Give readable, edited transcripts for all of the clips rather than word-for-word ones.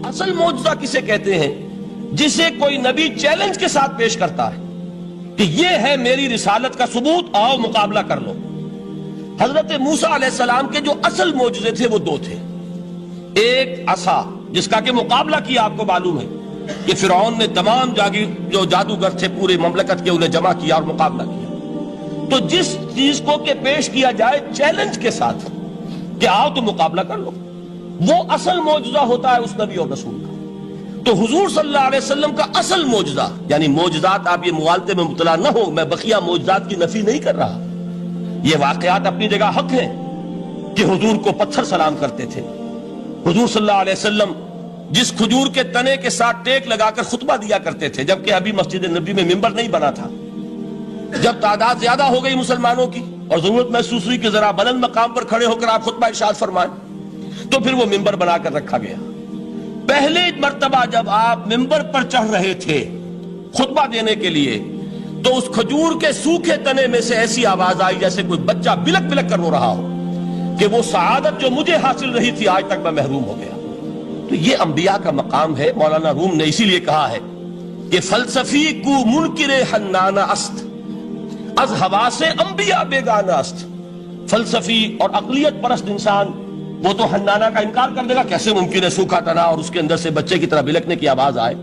اصل معجزہ کسے کہتے ہیں؟ جسے کوئی نبی چیلنج کے ساتھ پیش کرتا ہے کہ یہ ہے میری رسالت کا ثبوت، آؤ مقابلہ کر لو۔ حضرت موسیٰ علیہ السلام کے جو اصل معجزے تھے وہ دو تھے۔ ایک عصا، جس کا کہ مقابلہ کیا، آپ کو معلوم ہے کہ فرعون نے تمام جو جادوگر تھے پورے مملکت کے انہیں جمع کیا اور مقابلہ کیا۔ تو جس چیز کو کہ پیش کیا جائے چیلنج کے ساتھ کہ آؤ تو مقابلہ کر لو، وہ اصل معجزہ ہوتا ہے اس نبی اور رسول کا۔ تو حضور صلی اللہ علیہ وسلم کا اصل معجزہ، یعنی معجزات، آپ یہ مغالطے میں مبتلا نہ ہو، میں بقیہ معجزات کی نفی نہیں کر رہا، یہ واقعات اپنی جگہ حق ہیں کہ حضور کو پتھر سلام کرتے تھے۔ حضور صلی اللہ علیہ وسلم جس کھجور کے تنے کے ساتھ ٹیک لگا کر خطبہ دیا کرتے تھے، جبکہ ابھی مسجد نبی میں ممبر نہیں بنا تھا، جب تعداد زیادہ ہو گئی مسلمانوں کی اور ضرورت محسوس ہوئی کہ ذرا بلند مقام پر کھڑے ہو کر آپ خطبہ ارشاد فرمائیں، تو پھر وہ ممبر بنا کر رکھا گیا۔ پہلے مرتبہ جب آپ ممبر پر چڑھ رہے تھے خطبہ دینے کے لیے، تو اس کھجور کے سوکھے تنے میں سے ایسی آواز آئی جیسے کوئی بچہ بلک بلک کر رو رہا ہو کہ وہ سعادت جو مجھے حاصل رہی تھی آج تک میں محروم ہو گیا۔ تو یہ انبیاء کا مقام ہے۔ مولانا روم نے اسی لیے کہا ہے کہ فلسفی کو منکر حنانہ است، از حواس انبیاء بیگانہ است۔ فلسفی اور عقلیت پرست انسان وہ تو حنانہ کا انکار کر دے گا، کیسے ممکن ہے سوکھا تنا اور اس کے اندر سے بچے کی طرح بلکنے کی آواز آئے،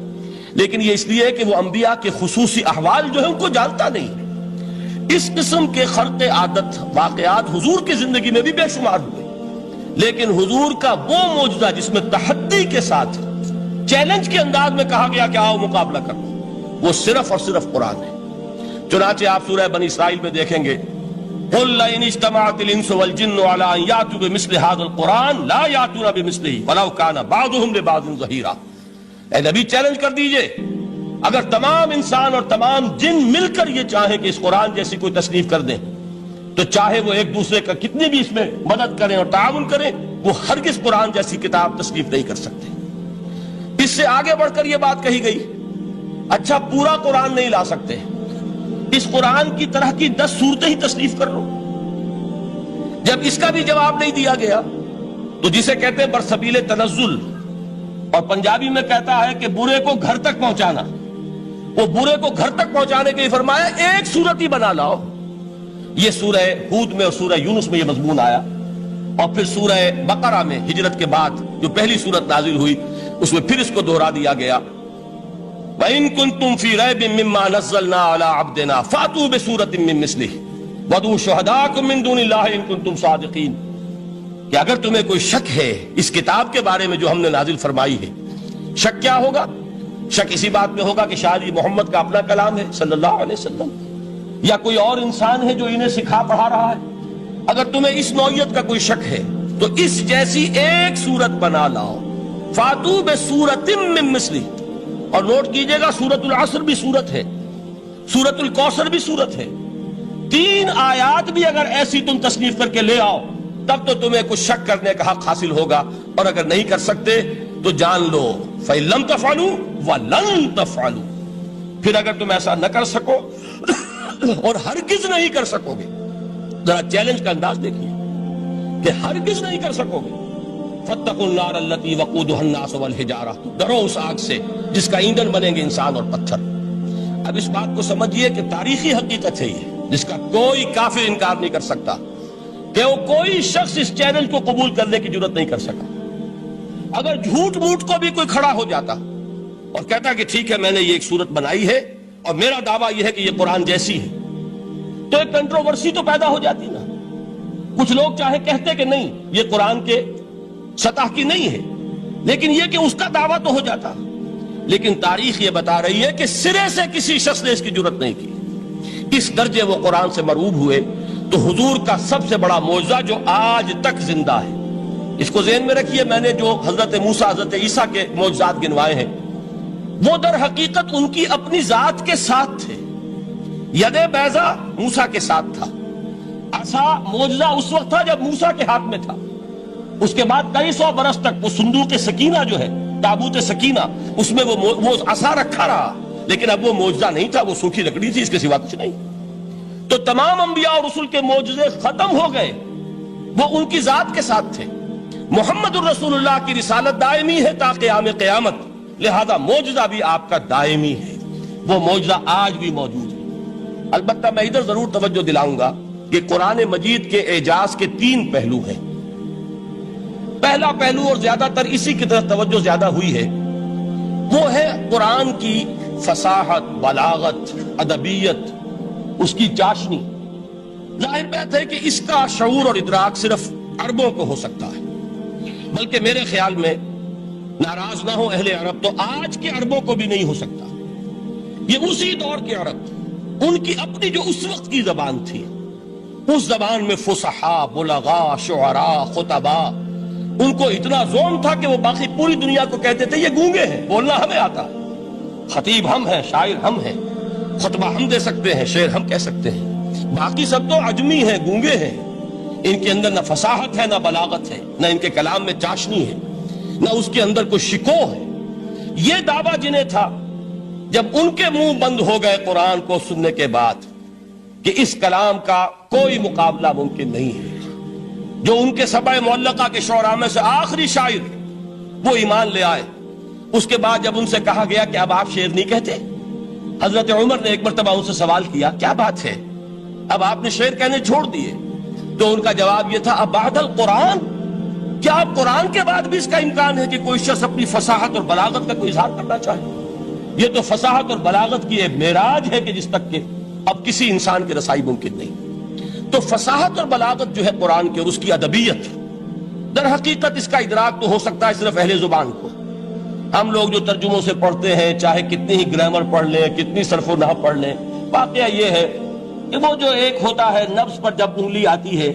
لیکن یہ اس لیے کہ وہ انبیاء کے خصوصی احوال جو ہے ان کو جانتا نہیں۔ اس قسم کے خرق عادت واقعات حضور کی زندگی میں بھی بے شمار ہوئے، لیکن حضور کا وہ معجزہ جس میں تحدی کے ساتھ چیلنج کے انداز میں کہا گیا کہ آؤ مقابلہ کرو، وہ صرف اور صرف قرآن ہے۔ چنانچہ آپ سورہ بنی اسرائیل میں دیکھیں گے، قُلْ لَئِنِ اجْتَمَعَتِ الْإِنسُ وَالْجِنُّ عَلَىٰ أَن يَأْتُوا بِمِثْلِ هَٰذَا الْقُرْآنِ لَا يَأْتُونَ بِمِثْلِهِ وَلَوْ كَانَ بَعْضُهُمْ لِبَعْضٍ ظَهِيرًا۔ اے نبی چیلنج کر دیجئے، اگر تمام انسان اور تمام جن مل کر یہ چاہیں کہ اس قرآن جیسی کوئی تصنیف کر دیں، تو چاہے وہ ایک دوسرے کا کتنی بھی اس میں مدد کریں اور تعاون کریں، وہ ہرگز قرآن جیسی کتاب تصنیف نہیں کر سکتے۔ اس سے آگے بڑھ کر یہ بات کہی گئی، اچھا پورا قرآن نہیں لا سکتے، اس قرآن کی طرح کی 10 صورتیں ہی تصنیف کر لو۔ جب اس کا بھی جواب نہیں دیا گیا تو جسے کہتے ہیں برسبیل تنزل، اور پنجابی میں کہتا ہے کہ برے کو گھر تک پہنچانا، وہ برے کو گھر تک پہنچانے کے لیے فرمایا ایک صورت ہی بنا لاؤ۔ یہ سورہ ہود میں اور سورہ یونس میں یہ مضمون آیا، اور پھر سورہ بقرہ میں ہجرت کے بعد جو پہلی سورت نازل ہوئی اس میں پھر اس کو دہرا دیا گیا، وَإِن كُنتُمْ فِي رَيْبٍ مِّمَّا نَزَّلْنَا عَلَىٰ عَبْدِنَا فَأْتُوا بِسُورَةٍ مِّن مِّثْلِهِ وَادْعُوا شُهَدَاءَكُم مِّن دُونِ اللَّهِ إِن كُنتُمْ صَادِقِينَ۔ کہ اگر تمہیں کوئی شک ہے اس کتاب کے بارے میں جو ہم نے نازل فرمائی ہے، شک کیا ہوگا؟ شک اسی بات میں ہوگا کہ شاید یہ محمد کا اپنا کلام ہے صلی اللہ علیہ وسلم، یا کوئی اور انسان ہے جو انہیں سکھا پڑھا رہا ہے۔ اگر تمہیں اس نوعیت کا کوئی شک ہے تو اس جیسی ایک صورت بنا لاؤ، فَأْتُوا بِسُورَةٍ مِّن مِّثْلِهِ۔ اور نوٹ کیجئے گا سورۃ العصر بھی سورت ہے، سورۃ الکوثر بھی سورت ہے، 3 آیات بھی اگر ایسی تم تصنیف کر کے لے آؤ تب تو تمہیں کچھ شک کرنے کا حق حاصل ہوگا، اور اگر نہیں کر سکتے تو جان لو فَإِن لَمْ تَفْعَلُوا وَلَن تَفْعَلُوا۔ پھر اگر تم ایسا نہ کر سکو اور ہرگز نہیں کر سکو گے، ذرا چیلنج کا انداز دیکھیے کہ ہرگز نہیں کر سکو گے، فَاتَّقُوا النَّارَ الَّتِي وَقُودُهَا النَّاسُ وَالْحِجَارَةُ، ڈرو اس آگ سے جس کا ایندھن بنیں گے انسان اور پتھر۔ اب اس بات کو سمجھیے کہ تاریخی حقیقت ہے یہ، جس کا کوئی کافر انکار نہیں کر سکتا، کہ وہ کوئی شخص اس چیلنج کو قبول کرنے کی جرات نہیں کر سکا۔ اگر جھوٹ موٹ کو بھی کوئی کھڑا ہو جاتا اور کہتا کہ ٹھیک ہے میں نے یہ ایک صورت بنائی ہے اور میرا دعویٰ یہ ہے کہ یہ قرآن جیسی ہے، تو ایک کنٹروورسی تو پیدا ہو جاتی نا۔ کچھ لوگ چاہے کہتے کہ نہیں یہ قرآن کے سطح کی نہیں ہے، لیکن یہ کہ اس کا دعویٰ تو ہو جاتا۔ لیکن تاریخ یہ بتا رہی ہے کہ سرے سے کسی شخص نے اس کی جرات نہیں کی، اس درجے وہ قرآن سے مرعوب ہوئے۔ تو حضور کا سب سے بڑا معجزہ جو آج تک زندہ ہے، اس کو ذہن میں رکھیے، میں نے جو حضرت موسیٰ حضرت عیسیٰ کے معجزات گنوائے ہیں وہ در حقیقت ان کی اپنی ذات کے ساتھ تھے۔ ید بیضا موسیٰ کے ساتھ تھا، عصا معجزہ اس وقت تھا جب موسیٰ کے ہاتھ میں تھا، اس کے بعد کئی سو برس تک وہ صندوق سکینہ جو ہے، تابوت سکینہ، اس میں وہ عصا رکھا رہا، لیکن اب وہ معجزہ نہیں تھا، وہ سوکھی لکڑی تھی، اس کے سوا کچھ نہیں۔ تو تمام انبیاء اور رسول کے معجزے ختم ہو گئے، وہ ان کی ذات کے ساتھ تھے۔ محمد الرسول اللہ کی رسالت دائمی ہے تا قیام قیامت، لہذا معجزہ بھی آپ کا دائمی ہے، وہ معجزہ آج بھی موجود ہے۔ البتہ میں ادھر ضرور توجہ دلاؤں گا کہ قرآن مجید کے اعجاز کے 3 پہلو ہیں۔ پہلا پہلو، اور زیادہ تر اسی کی طرف توجہ زیادہ ہوئی ہے، وہ ہے قرآن کی فصاحت، بلاغت، ادبیت، اس کی چاشنی۔ ظاہر بات ہے کہ اس کا شعور اور ادراک صرف عربوں کو ہو سکتا ہے، بلکہ میرے خیال میں ناراض نہ ہو اہل عرب تو آج کے عربوں کو بھی نہیں ہو سکتا۔ یہ اسی دور کے عرب، ان کی اپنی جو اس وقت کی زبان تھی، اس زبان میں فصحاء، بلغاء، شعراء، خطباء، ان کو اتنا ذوق تھا کہ وہ باقی پوری دنیا کو کہتے تھے یہ گونگے ہیں، بولنا ہمیں آتا، خطیب ہم ہیں، شاعر ہم ہیں، خطبہ ہم دے سکتے ہیں، شعر ہم کہہ سکتے ہیں، باقی سب تو عجمی ہیں، گونگے ہیں، ان کے اندر نہ فصاحت ہے، نہ بلاغت ہے، نہ ان کے کلام میں چاشنی ہے، نہ اس کے اندر کوئی شکو ہے۔ یہ دعویٰ جنہیں تھا، جب ان کے منہ بند ہو گئے قرآن کو سننے کے بعد کہ اس کلام کا کوئی مقابلہ ممکن نہیں ہے، جو ان کے سبع معلقہ کے شعراء میں سے آخری شاعر وہ ایمان لے آئے، اس کے بعد جب ان سے کہا گیا کہ اب آپ شعر نہیں کہتے، حضرت عمر نے ایک مرتبہ ان سے سوال کیا کیا بات ہے، اب آپ نے شعر کہنے چھوڑ دیے؟ تو ان کا جواب یہ تھا اب بعد القرآن، کیا اب قرآن کے بعد بھی اس کا امکان ہے کہ کوئی شخص اپنی فصاحت اور بلاغت کا کوئی اظہار کرنا چاہے؟ یہ تو فصاحت اور بلاغت کی ایک معراج ہے کہ جس تک کہ اب کسی انسان کی رسائی ممکن نہیں۔ تو فصاحت اور بلاغت جو ہے قرآن کی اور اس کی ادبیت، در حقیقت اس کا ادراک تو ہو سکتا ہے صرف اہل زبان کو۔ ہم لوگ جو ترجموں سے پڑھتے ہیں، چاہے کتنی ہی گرامر پڑھ لیں، کتنی صرف و نحو پڑھ لیں، واقعہ یہ ہے کہ وہ جو ایک ہوتا ہے نفس پر جب انگلی آتی ہے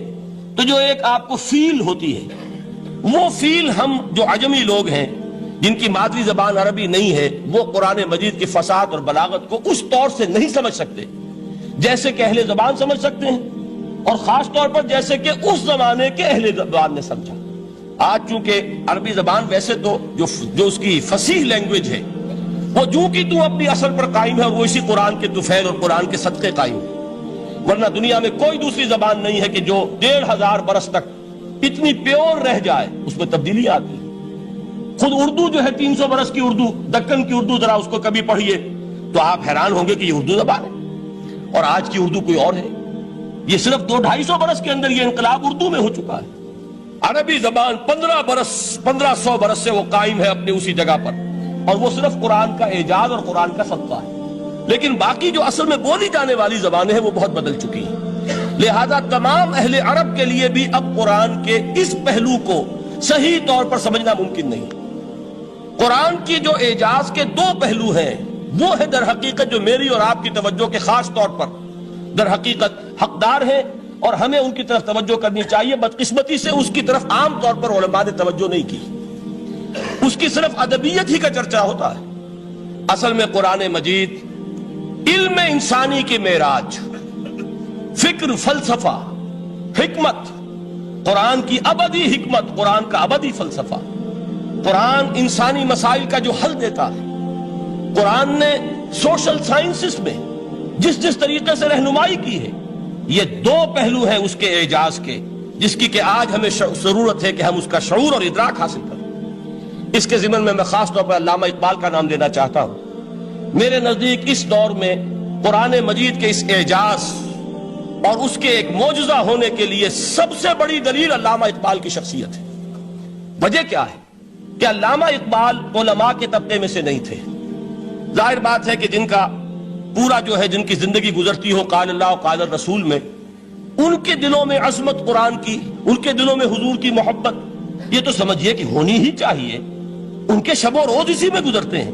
تو جو ایک آپ کو فیل ہوتی ہے، وہ فیل ہم جو عجمی لوگ ہیں جن کی مادری زبان عربی نہیں ہے، وہ قرآن مجید کی فصاحت اور بلاغت کو اس طور سے نہیں سمجھ سکتے جیسے کہ اہل زبان سمجھ سکتے ہیں، اور خاص طور پر جیسے کہ اس زمانے کے اہل زبان نے سمجھا۔ آج چونکہ عربی زبان ویسے تو جو اس کی فصیح لینگویج ہے وہ جو کی تو اپنی اصل پر قائم ہے، اور وہ اسی قرآن کے طفیل اور قرآن کے صدقے قائم ہے، ورنہ دنیا میں کوئی دوسری زبان نہیں ہے کہ جو 1500 برس تک اتنی پیور رہ جائے، اس میں تبدیلی آتی ہے۔ خود اردو جو ہے 300 برس کی اردو، دکن کی اردو، ذرا اس کو کبھی پڑھیے تو آپ حیران ہوں گے کہ یہ اردو زبان ہے اور آج کی اردو کوئی اور ہے۔ یہ صرف 200-250 برس کے اندر یہ انقلاب اردو میں ہو چکا ہے۔ عربی زبان 1500 برس سے وہ قائم ہے اپنی اسی جگہ پر، اور وہ صرف قرآن کا اعجاز اور قرآن کا صدقہ ہے، لیکن باقی جو اصل میں بولی جانے والی زبانیں ہیں وہ بہت بدل چکی ہیں۔ لہذا تمام اہل عرب کے لیے بھی اب قرآن کے اس پہلو کو صحیح طور پر سمجھنا ممکن نہیں۔ قرآن کی جو اعجاز کے 2 پہلو ہیں، وہ ہے در حقیقت جو میری اور آپ کی توجہ کے خاص طور پر در حقیقت حقدار ہیں، اور ہمیں ان کی طرف توجہ کرنی چاہیے۔ بدقسمتی سے اس کی طرف عام طور پر علماء نے توجہ نہیں کی، اس کی صرف ادبیت ہی کا چرچا ہوتا ہے۔ اصل میں قرآن مجید علم انسانی کی معراج، فکر، فلسفہ، حکمت، قرآن کی ابدی حکمت، قرآن کا ابدی فلسفہ، قرآن انسانی مسائل کا جو حل دیتا ہے، قرآن نے سوشل سائنسز میں جس طریقے سے رہنمائی کی ہے، یہ 2 پہلو ہیں اس کے اعجاز کے، جس کی کہ آج ہمیں ضرورت ہے کہ ہم اس کا شعور اور ادراک حاصل کریں۔ اس کے ضمن میں خاص طور پر علامہ اقبال کا نام لینا چاہتا ہوں۔ میرے نزدیک اس دور میں قرآن مجید کے اس اعجاز اور اس کے ایک معجزہ ہونے کے لیے سب سے بڑی دلیل علامہ اقبال کی شخصیت ہے۔ وجہ کیا ہے کہ علامہ اقبال علماء کے طبقے میں سے نہیں تھے۔ ظاہر بات ہے کہ جن کا پورا جو ہے جن کی زندگی گزرتی ہو قال اللہ و قال الرسول میں، ان کے دلوں میں عظمت قرآن کی، ان کے دلوں میں حضور کی محبت، یہ تو سمجھیے کہ ہونی ہی چاہیے، ان کے شب و روز اسی میں گزرتے ہیں۔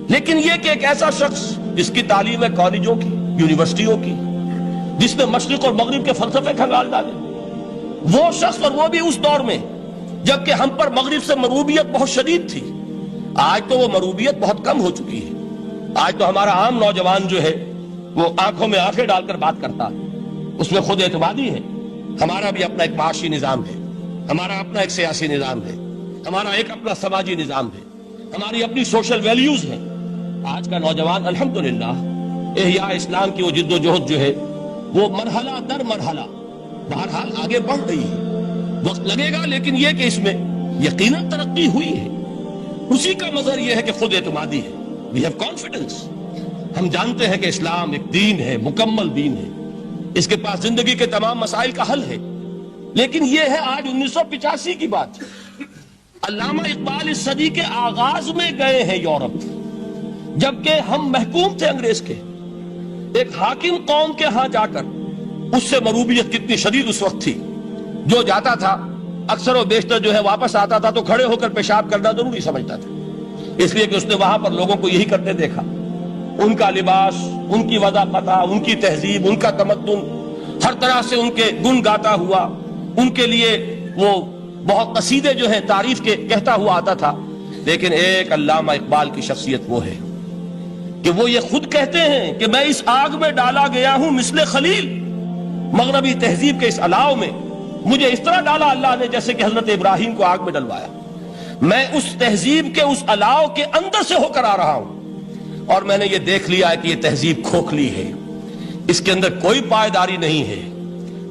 لیکن یہ کہ ایک ایسا شخص جس کی تعلیم ہے کالجوں کی، یونیورسٹیوں کی، جس نے مشرق اور مغرب کے فلسفے کھنگال ڈالے، وہ شخص، اور وہ بھی اس دور میں جبکہ ہم پر مغرب سے مروبیت بہت شدید تھی۔ آج تو وہ مروبیت بہت کم ہو چکی ہے۔ آج تو ہمارا عام نوجوان جو ہے وہ آنکھوں میں آنکھیں ڈال کر بات کرتا ہے، اس میں خود اعتمادی ہے۔ ہمارا بھی اپنا ایک معاشی نظام ہے، ہمارا اپنا ایک سیاسی نظام ہے، ہمارا ایک اپنا سماجی نظام ہے، ہماری اپنی سوشل ویلیوز ہیں۔ آج کا نوجوان الحمدللہ احیاء اسلام کی وہ جد و جہد جو ہے وہ مرحلہ در مرحلہ بہرحال آگے بڑھ رہی ہے، وقت لگے گا، لیکن یہ کہ اس میں یقیناً ترقی ہوئی ہے، اسی کا مظہر یہ ہے کہ خود اعتمادی ہے. We have confidence. ہم جانتے ہیں کہ اسلام ایک دین ہے، مکمل دین ہے، اس کے پاس زندگی کے تمام مسائل کا حل ہے. لیکن یہ ہے آج 1985 کی بات. علامہ اقبال اس صدی کے آغاز میں گئے ہیں یورپ، جبکہ ہم محکوم تھے انگریز کے. ایک حاکم قوم کے ہاں جا کر، اس سے مروبیت کتنی شدید اس وقت تھی، جو جاتا تھا اکثر و بیشتر جو ہے واپس آتا تھا تو کھڑے ہو کر پیشاب کرنا ضروری سمجھتا تھا، اس لیے کہ اس نے وہاں پر لوگوں کو یہی کرتے دیکھا. ان کا لباس، ان کی وضاحت، ان کی تہذیب، ان کا تمدن، ہر طرح سے ان کے گن گاتا ہوا، ان کے لیے وہ بہت قصیدے جو ہیں تعریف کے کہتا ہوا آتا تھا. لیکن ایک علامہ اقبال کی شخصیت وہ ہے کہ وہ یہ خود کہتے ہیں کہ میں اس آگ میں ڈالا گیا ہوں مثل خلیل. مغربی تہذیب کے اس الاؤ میں مجھے اس طرح ڈالا اللہ نے جیسے کہ حضرت ابراہیم کو آگ میں ڈلوایا. میں اس تہذیب کے اس الاؤ کے اندر سے ہو کر آ رہا ہوں، اور میں نے یہ دیکھ لیا ہے کہ یہ تہذیب کھوکھلی ہے، اس کے اندر کوئی پائیداری نہیں ہے،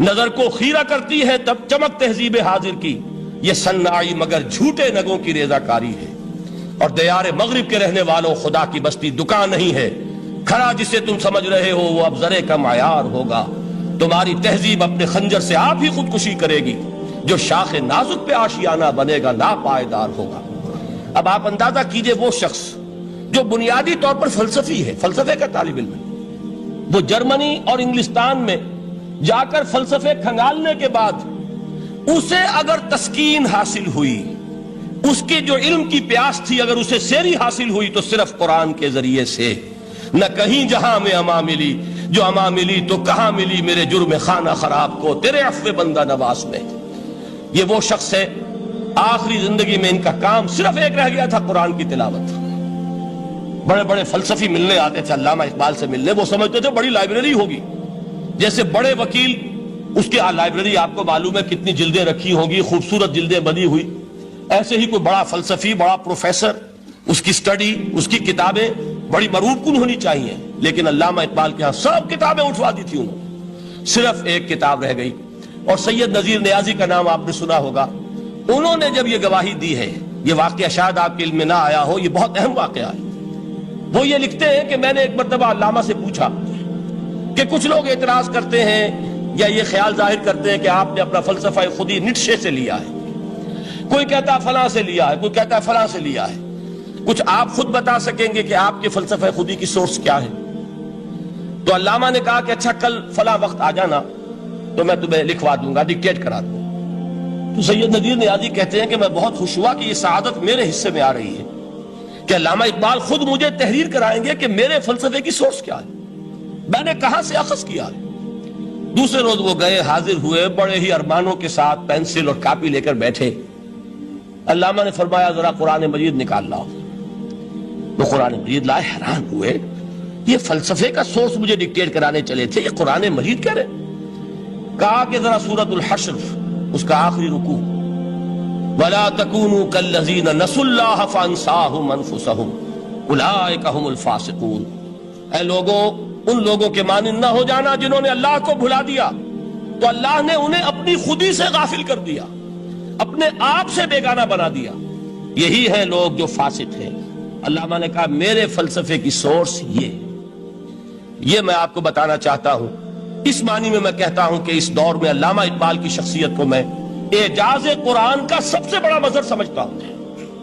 نظر کو خیرہ کرتی ہے تب چمک تہذیب حاضر کی، یہ صناعی مگر جھوٹے نگوں کی ریزہ کاری ہے. اور دیار مغرب کے رہنے والوں، خدا کی بستی دکان نہیں ہے، کھڑا جسے تم سمجھ رہے ہو وہ اب زرے کا معیار ہوگا. تمہاری تہذیب اپنے خنجر سے آپ ہی خودکشی کرے گی، جو شاخ نازک پہ آشیانہ بنے گا لا پائیدار ہوگا. اب آپ اندازہ کیجئے وہ شخص جو بنیادی طور پر فلسفی ہے، فلسفے کا طالب علم ہے، وہ جرمنی اور انگلستان میں جا کر فلسفے کھنگالنے کے بعد اسے اگر تسکین حاصل ہوئی، اس کی جو علم کی پیاس تھی اگر اسے سیری حاصل ہوئی تو صرف قرآن کے ذریعے سے. نہ کہیں جہاں میں اما ملی، جو اما ملی تو کہاں ملی میرے جرم خانہ خراب کو تیرے عفو بندہ نواز میں. یہ وہ شخص ہے آخری زندگی میں ان کا کام صرف ایک رہ گیا تھا، قرآن کی تلاوت. بڑے بڑے فلسفی ملنے آتے تھے علامہ اقبال سے ملنے، وہ سمجھتے تھے بڑی لائبریری ہوگی، جیسے بڑے وکیل اس کی لائبریری آپ کو معلوم ہے کتنی جلدیں رکھی ہوں گی، خوبصورت جلدیں بنی ہوئی، ایسے ہی کوئی بڑا فلسفی، بڑا پروفیسر، اس کی سٹڈی، اس کی کتابیں بڑی مروب کن ہونی چاہیے. لیکن علامہ اقبال کے ہاں سب کتابیں اٹھوا دی تھی انہوں نے، صرف ایک کتاب رہ گئی. اور سید نذیر نیازی کا نام آپ نے سنا ہوگا. انہوں نے جب یہ گواہی دی ہے، یہ واقعہ شاید آپ کے علم میں نہ آیا ہو، یہ بہت اہم واقعہ ہے. وہ یہ لکھتے ہیں کہ میں نے ایک مرتبہ علامہ سے پوچھا کہ کچھ لوگ اعتراض کرتے ہیں یا یہ خیال ظاہر کرتے ہیں کہ آپ نے اپنا فلسفہ خودی نیٹشے سے لیا ہے، کوئی کہتا ہے فلاں سے لیا ہے، کوئی کہتا ہے فلاں سے لیا ہے، کچھ آپ خود بتا سکیں گے کہ آپ کے فلسفہ خودی کی سورس کیا ہے؟ تو علامہ نے کہا کہ اچھا کل فلاں وقت آ جانا تو میں تمہیں لکھوا دوں گا، ڈکٹیٹ کرا دوں. تو سید نذیر نیازی کہتے ہیں کہ میں بہت خوش ہوا کہ یہ سعادت میرے حصے میں آ رہی ہے کہ علامہ اقبال خود مجھے تحریر کرائیں گے کہ میرے فلسفے کی سورس کیا ہے، میں نے کہاں سے اخذ کیا ہے. دوسرے روز وہ گئے، حاضر ہوئے، بڑے ہی ارمانوں کے ساتھ پینسل اور کاپی لے کر بیٹھے. علامہ نے فرمایا ذرا قرآن مجید نکال لاؤ. وہ قرآن مجید لائے، حیران ہوئے، یہ فلسفے کا سورس مجھے ڈکٹیٹ کرانے چلے تھے، یہ قرآن مجید کہہ رہے. کہا کہ ذرا سورۃ الحشر اس کا آخری رکوع، وَلَا تَكُونُوا كَالَّذِينَ نَسُوا اللَّهَ فَأَنسَاهُمْ أَنفُسَهُمْ أُولَٰئِكَ هُمُ الْفَاسِقُونَ. اے لوگوں، ان لوگوں کے مانند نہ ہو جانا جنہوں نے اللہ کو بھلا دیا تو اللہ نے انہیں اپنی خودی سے غافل کر دیا، اپنے آپ سے بیگانہ بنا دیا، یہی ہیں لوگ جو فاسق ہیں. علامہ نے کہا میرے فلسفے کی سورس یہ میں آپ کو بتانا چاہتا ہوں. اس معنی میں کہتا ہوں کہ اس دور میں علامہ اقبال کی شخصیت کو میں اعجاز قرآن کا سب سے بڑا مظہر سمجھتا ہوں.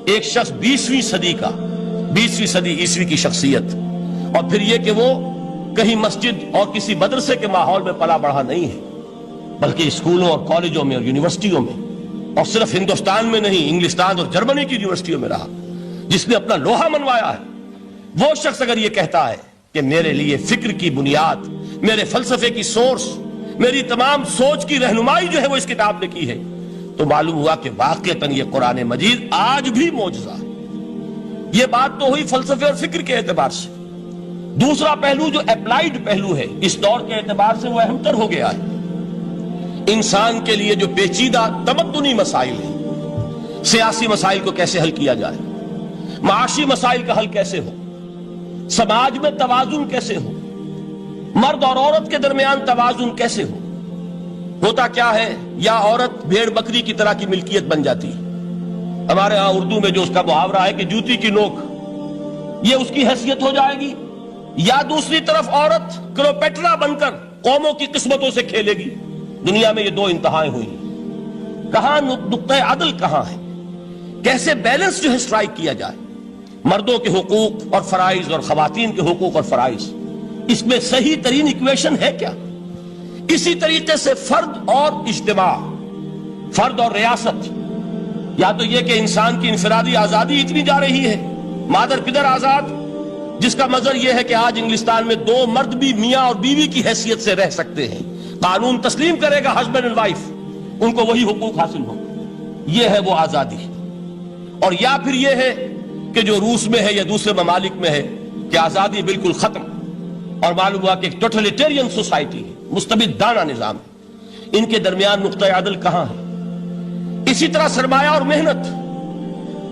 ایک شخص 20ویں صدی عیسوی کی شخصیت، اور پھر یہ کہ وہ کہیں مسجد اور کسی مدرسے کے ماحول میں پلا بڑھا نہیں ہے، بلکہ اسکولوں اور کالجوں میں اور یونیورسٹیوں میں، اور صرف ہندوستان میں نہیں، انگلستان اور جرمنی کی یونیورسٹیوں میں رہا، جس نے اپنا لوہا منوایا ہے. وہ شخص اگر یہ کہتا ہے کہ میرے لیے فکر کی بنیاد، میرے فلسفے کی سورس، میری تمام سوچ کی رہنمائی جو ہے وہ اس کتاب نے کی ہے، تو معلوم ہوا کہ واقعتاً یہ قرآن مجید آج بھی معجزہ ہے. یہ بات تو ہوئی فلسفے اور فکر کے اعتبار سے. دوسرا پہلو جو اپلائیڈ پہلو ہے اس دور کے اعتبار سے وہ اہم تر ہو گیا ہے. انسان کے لیے جو پیچیدہ تمدنی مسائل ہیں، سیاسی مسائل کو کیسے حل کیا جائے، معاشی مسائل کا حل کیسے ہو، سماج میں توازن کیسے ہو، مرد اور عورت کے درمیان توازن کیسے ہو، ہوتا کیا ہے، یا عورت بھیڑ بکری کی طرح کی ملکیت بن جاتی ہے. ہمارے ہاں اردو میں جو اس کا محاورہ ہے کہ جوتی کی نوک، یہ اس کی حیثیت ہو جائے گی. یا دوسری طرف عورت کلوپیٹرا بن کر قوموں کی قسمتوں سے کھیلے گی. دنیا میں یہ دو انتہائیں ہوئی. کہاں نقطہ عدل کہاں ہے؟ کیسے بیلنس جو ہے اسٹرائک کیا جائے، مردوں کے حقوق اور فرائض اور خواتین کے حقوق اور فرائض، اس میں صحیح ترین ایکویشن ہے کیا؟ اسی طریقے سے فرد اور اجتماع، فرد اور ریاست. یا تو یہ کہ انسان کی انفرادی آزادی اتنی جا رہی ہے، مادر پدر آزاد، جس کا مظہر یہ ہے کہ آج انگلستان میں دو مرد بھی میاں اور بیوی کی حیثیت سے رہ سکتے ہیں. قانون تسلیم کرے گا ہسبینڈ اینڈ وائف، ان کو وہی حقوق حاصل ہو. یہ ہے وہ آزادی. اور یا پھر یہ ہے کہ جو روس میں ہے یا دوسرے ممالک میں ہے کہ آزادی بالکل ختم، اور معلوم ہوا کہ ایک ٹوٹلیٹیرین سوسائٹی ہے، مستبدانہ نظام ہے. ان کے درمیان نقطہ عدل کہاں ہے؟ اسی طرح سرمایہ اور محنت.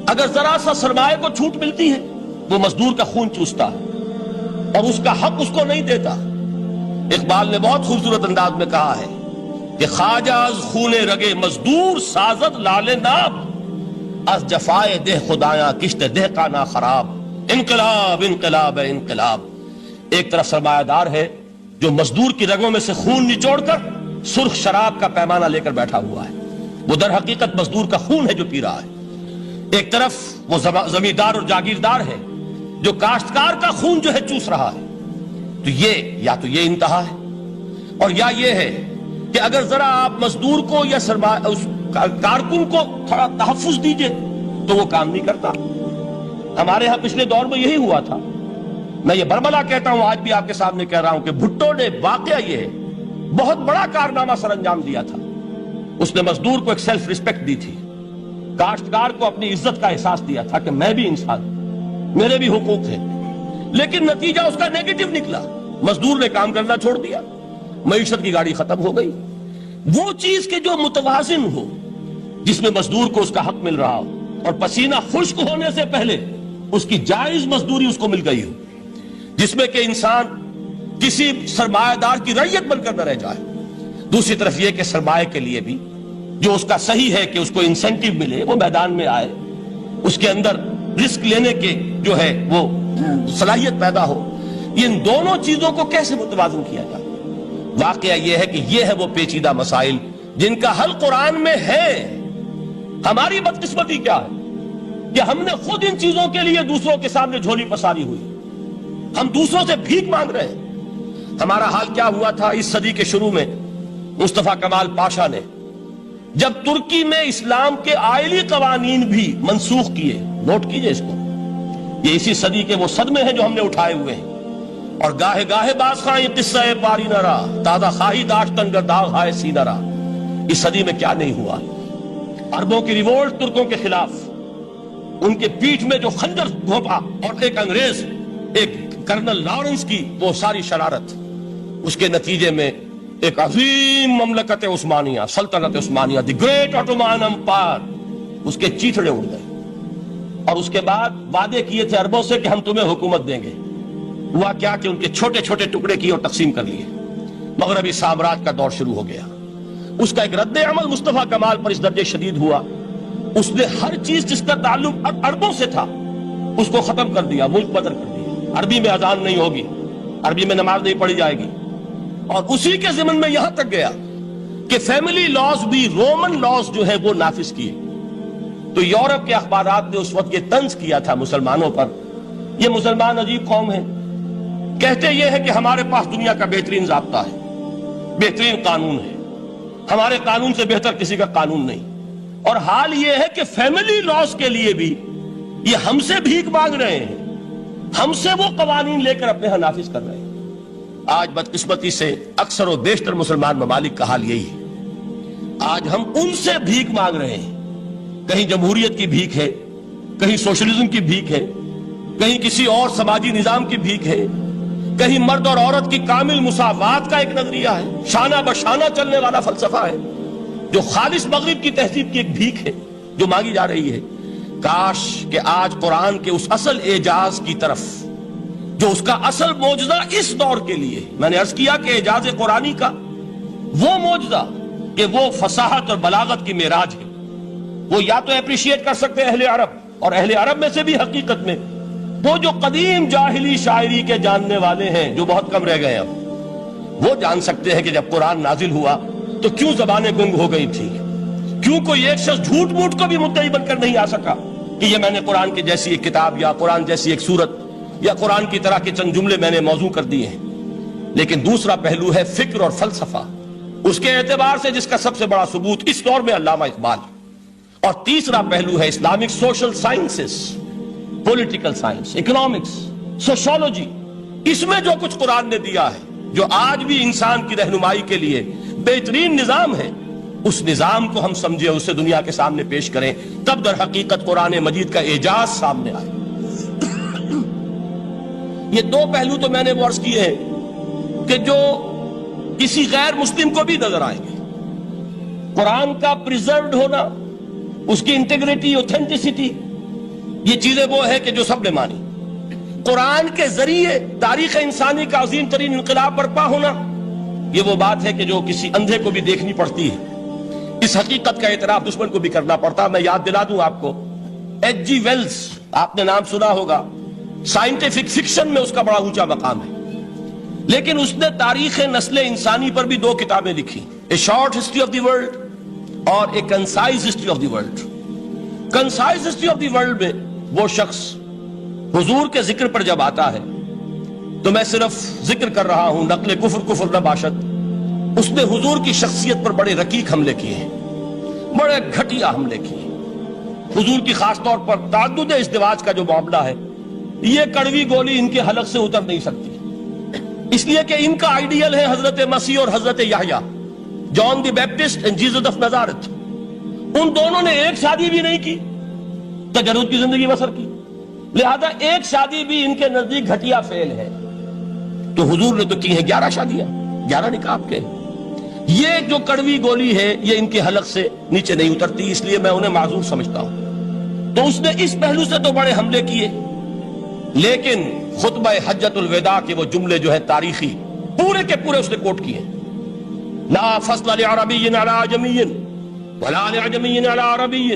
اگر ذرا سا سرمایہ کو چھوٹ ملتی ہے، وہ مزدور کا خون چوستا ہے اور اس کا حق اس کو نہیں دیتا. اقبال نے بہت خوبصورت انداز میں کہا ہے کہ خواجہ از خون رگے مزدور سازد لال ناب، از جفائے دہ خدایاں کشت دہ کا نا خراب. انقلاب انقلاب انقلاب. ایک طرف سرمایہ دار ہے جو مزدور کی رگوں میں سے خون نچوڑ کر سرخ شراب کا پیمانہ لے کر بیٹھا ہوا ہے، وہ در حقیقت مزدور کا خون ہے جو پی رہا ہے. ایک طرف وہ زمیندار اور جاگیردار ہے جو کاشتکار کا خون جو ہے چوس رہا ہے. تو یہ انتہا ہے. اور یا یہ ہے کہ اگر ذرا آپ مزدور کو یا اس کارکن کو تھوڑا تحفظ دیجئے تو وہ کام نہیں کرتا. ہمارے ہاں پچھلے دور میں یہی ہوا تھا. میں یہ برملا کہتا ہوں، آج بھی آپ کے سامنے کہہ رہا ہوں کہ بھٹو نے واقعہ یہ ہے بہت بڑا کارنامہ سر انجام دیا تھا. اس نے مزدور کو ایک سیلف ریسپیکٹ دی تھی، کاشتکار کو اپنی عزت کا احساس دیا تھا کہ میں بھی انسان ہوں، میرے بھی حقوق ہیں. لیکن نتیجہ اس کا نیگیٹو نکلا. مزدور نے کام کرنا چھوڑ دیا، معیشت کی گاڑی ختم ہو گئی. وہ چیز کہ جو متوازن ہو، جس میں مزدور کو اس کا حق مل رہا ہو اور پسینہ خشک ہونے سے پہلے اس کی جائز مزدوری اس کو مل گئی ہو، جس میں کہ انسان کسی سرمایہ دار کی رعیت بن کر نہ رہ جائے. دوسری طرف یہ کہ سرمایہ کے لیے بھی جو اس کا صحیح ہے کہ اس کو انسینٹیو ملے، وہ میدان میں آئے، اس کے اندر رسک لینے کے جو ہے وہ صلاحیت پیدا ہو. ان دونوں چیزوں کو کیسے متوازن کیا جائے؟ واقعہ یہ ہے کہ یہ ہے وہ پیچیدہ مسائل جن کا حل قرآن میں ہے. ہماری بدقسمتی کیا ہے کہ ہم نے خود ان چیزوں کے لیے دوسروں کے سامنے جھولی پساری ہوئی. ہم دوسروں سے بھیک مانگ رہے ہیں. ہمارا حال کیا ہوا تھا اس صدی کے شروع میں؟ مصطفیٰ کمال پاشا نے جب ترکی میں اسلام کے آئلی قوانین بھی منسوخ کیے، نوٹ کیجئے اس کو، یہ اسی صدی کے وہ صدمے ہیں جو ہم نے اٹھائے ہوئے ہیں. اور گاہے گاہے باز خواہی قصہ پاری نہ رہا، تازہ خواہی داشتن گرداغ ہائے سی نہ رہا. اس صدی میں کیا نہیں ہوا؟ عربوں کی ریوولٹ ترکوں کے خلاف، ان کے پیٹھ میں جو خنجر گھونپا، اور ایک انگریز، ایک کرنل لارنس کی وہ ساری شرارت، اس کے نتیجے میں ایک عظیم مملکت عثمانیہ، سلطنت عثمانیہ، دی گریٹ آٹومان امپائر، اس کے چیتڑے اڑ گئے. اور اس کے بعد وعدے کیے تھے عربوں سے کہ ہم تمہیں حکومت دیں گے. ہوا کیا کہ ان کے چھوٹے چھوٹے ٹکڑے کیے اور تقسیم کر لیے. مغربی سامراج کا دور شروع ہو گیا. اس کا ایک رد عمل مصطفیٰ کمال پر اس درجے شدید ہوا، اس نے ہر چیز جس کا تعلق عربوں سے تھا اس کو ختم کر دیا، ملک بدر کر دیا. عربی میں اذان نہیں ہوگی، عربی میں نماز نہیں پڑھی جائے گی. اور اسی کے ضمن میں یہاں تک گیا کہ فیملی لاز بھی، رومن لاز جو ہے وہ نافذ کیے. تو یورپ کے اخبارات نے اس وقت یہ طنز کیا تھا مسلمانوں پر، یہ مسلمان عجیب قوم ہے، کہتے یہ ہے کہ ہمارے پاس دنیا کا بہترین ضابطہ ہے، بہترین قانون ہے، ہمارے قانون سے بہتر کسی کا قانون نہیں. اور حال یہ ہے کہ فیملی لاز کے لیے بھی یہ ہم سے بھیک مانگ رہے ہیں، ہم سے وہ قوانین لے کر اپنے ہاں نافذ کر رہے ہیں. آج بدقسمتی سے اکثر و بیشتر مسلمان ممالک کا حال یہی ہے. آج ہم ان سے بھیک مانگ رہے ہیں. کہیں جمہوریت کی بھیک ہے، کہیں سوشلزم کی بھیک ہے، کہیں کسی اور سماجی نظام کی بھیک ہے، کہیں مرد اور عورت کی کامل مساوات کا ایک نظریہ ہے، شانہ بشانہ چلنے والا فلسفہ ہے، جو خالص مغرب کی تہذیب کی ایک بھیک ہے جو مانگی جا رہی ہے. کاش کہ آج قرآن کے اس اصل اعجاز کی طرف، جو اس کا اصل معجزہ اس دور کے لیے، میں نے عرض کیا کہ اعجاز قرآنی کا وہ معجزہ کہ وہ فصاحت اور بلاغت کی معراج ہے. وہ یا تو اپریشیٹ کر سکتے ہیں اہل عرب، اور اہل عرب میں سے بھی حقیقت میں وہ جو قدیم جاہلی شاعری کے جاننے والے ہیں جو بہت کم رہ گئے اب، وہ جان سکتے ہیں کہ جب قرآن نازل ہوا تو کیوں زبانیں گنگ ہو گئی تھی، کیوں کوئی ایک شخص جھوٹ موٹ کو بھی مدعی بن کر نہیں آ سکا کہ یہ میں نے قرآن کی جیسی ایک کتاب یا قرآن جیسی ایک سورت یا قرآن کی طرح کے چند جملے میں نے موضوع کر دیے ہیں. لیکن دوسرا پہلو ہے فکر اور فلسفہ، اس کے اعتبار سے جس کا سب سے بڑا ثبوت اس دور میں علامہ اقبال. اور تیسرا پہلو ہے Islamic social sciences, political science, economics, sociology. اس میں جو کچھ قرآن نے دیا ہے، جو آج بھی انسان کی رہنمائی کے لیے بہترین نظام ہے، اس نظام کو ہم سمجھے، اسے دنیا کے سامنے پیش کریں، تب در حقیقت قرآن مجید کا اعجاز سامنے آئے. یہ دو پہلو تو میں نے عرض کیے ہیں کہ جو کسی غیر مسلم کو بھی نظر آئیں گے. قرآن کا پریزروڈ ہونا، اس کی انٹیگریٹی، اوتھینٹسٹی، یہ چیزیں وہ ہے کہ جو سب نے مانی. قرآن کے ذریعے تاریخ انسانی کا عظیم ترین انقلاب برپا ہونا، یہ وہ بات ہے کہ جو کسی اندھے کو بھی دیکھنی پڑتی ہے. اس حقیقت کا اعتراف دشمن کو بھی کرنا پڑتا. میں یاد دلا دوں آپ کو، ایچ جی ویلز، آپ نے نام سنا ہوگا، سائنٹیفک فکشن میں اس کا بڑا اونچا مقام ہے. لیکن اس نے تاریخ نسل انسانی پر بھی دو کتابیں لکھی، a short history of the world اور a concise history of the world. Concise history of the world میں وہ شخص حضور کے ذکر پر جب آتا ہے تو میں صرف ذکر کر رہا ہوں، نقل کفر نہ باشد، اس نے حضور کی شخصیت پر بڑے رقیق حملے کیے ہیں، بڑے گھٹیا حملے کیے. حضور کی خاص طور پر تعدد ازدواج کا جو معاملہ ہے، یہ کڑوی گولی ان کے حلق سے اتر نہیں سکتی، اس لیے کہ ان کا آئیڈیل ہے حضرت مسیح اور حضرت یحییٰ، جان دی بیپٹسٹ اینڈ جیزس آف نزارت. ان دونوں نے ایک شادی بھی نہیں کی، تجرد کی زندگی بسر کی، لہذا ایک شادی بھی ان کے نزدیک گھٹیا فعل ہے. تو حضور نے تو کی ہیں 11 شادیاں، 11 نکاح کے. یہ جو کڑوی گولی ہے یہ ان کے حلق سے نیچے نہیں اترتی، اس لیے میں انہیں معذور سمجھتا ہوں. تو اس نے اس پہلو سے تو بڑے حملے کیے. لیکن خطبہ حجۃ الوداع کے وہ جملے جو ہے تاریخی، پورے کے پورے اس نے کوٹ کیے. لا فصل لعربی علی عجمی ولا لعجمی علی عربی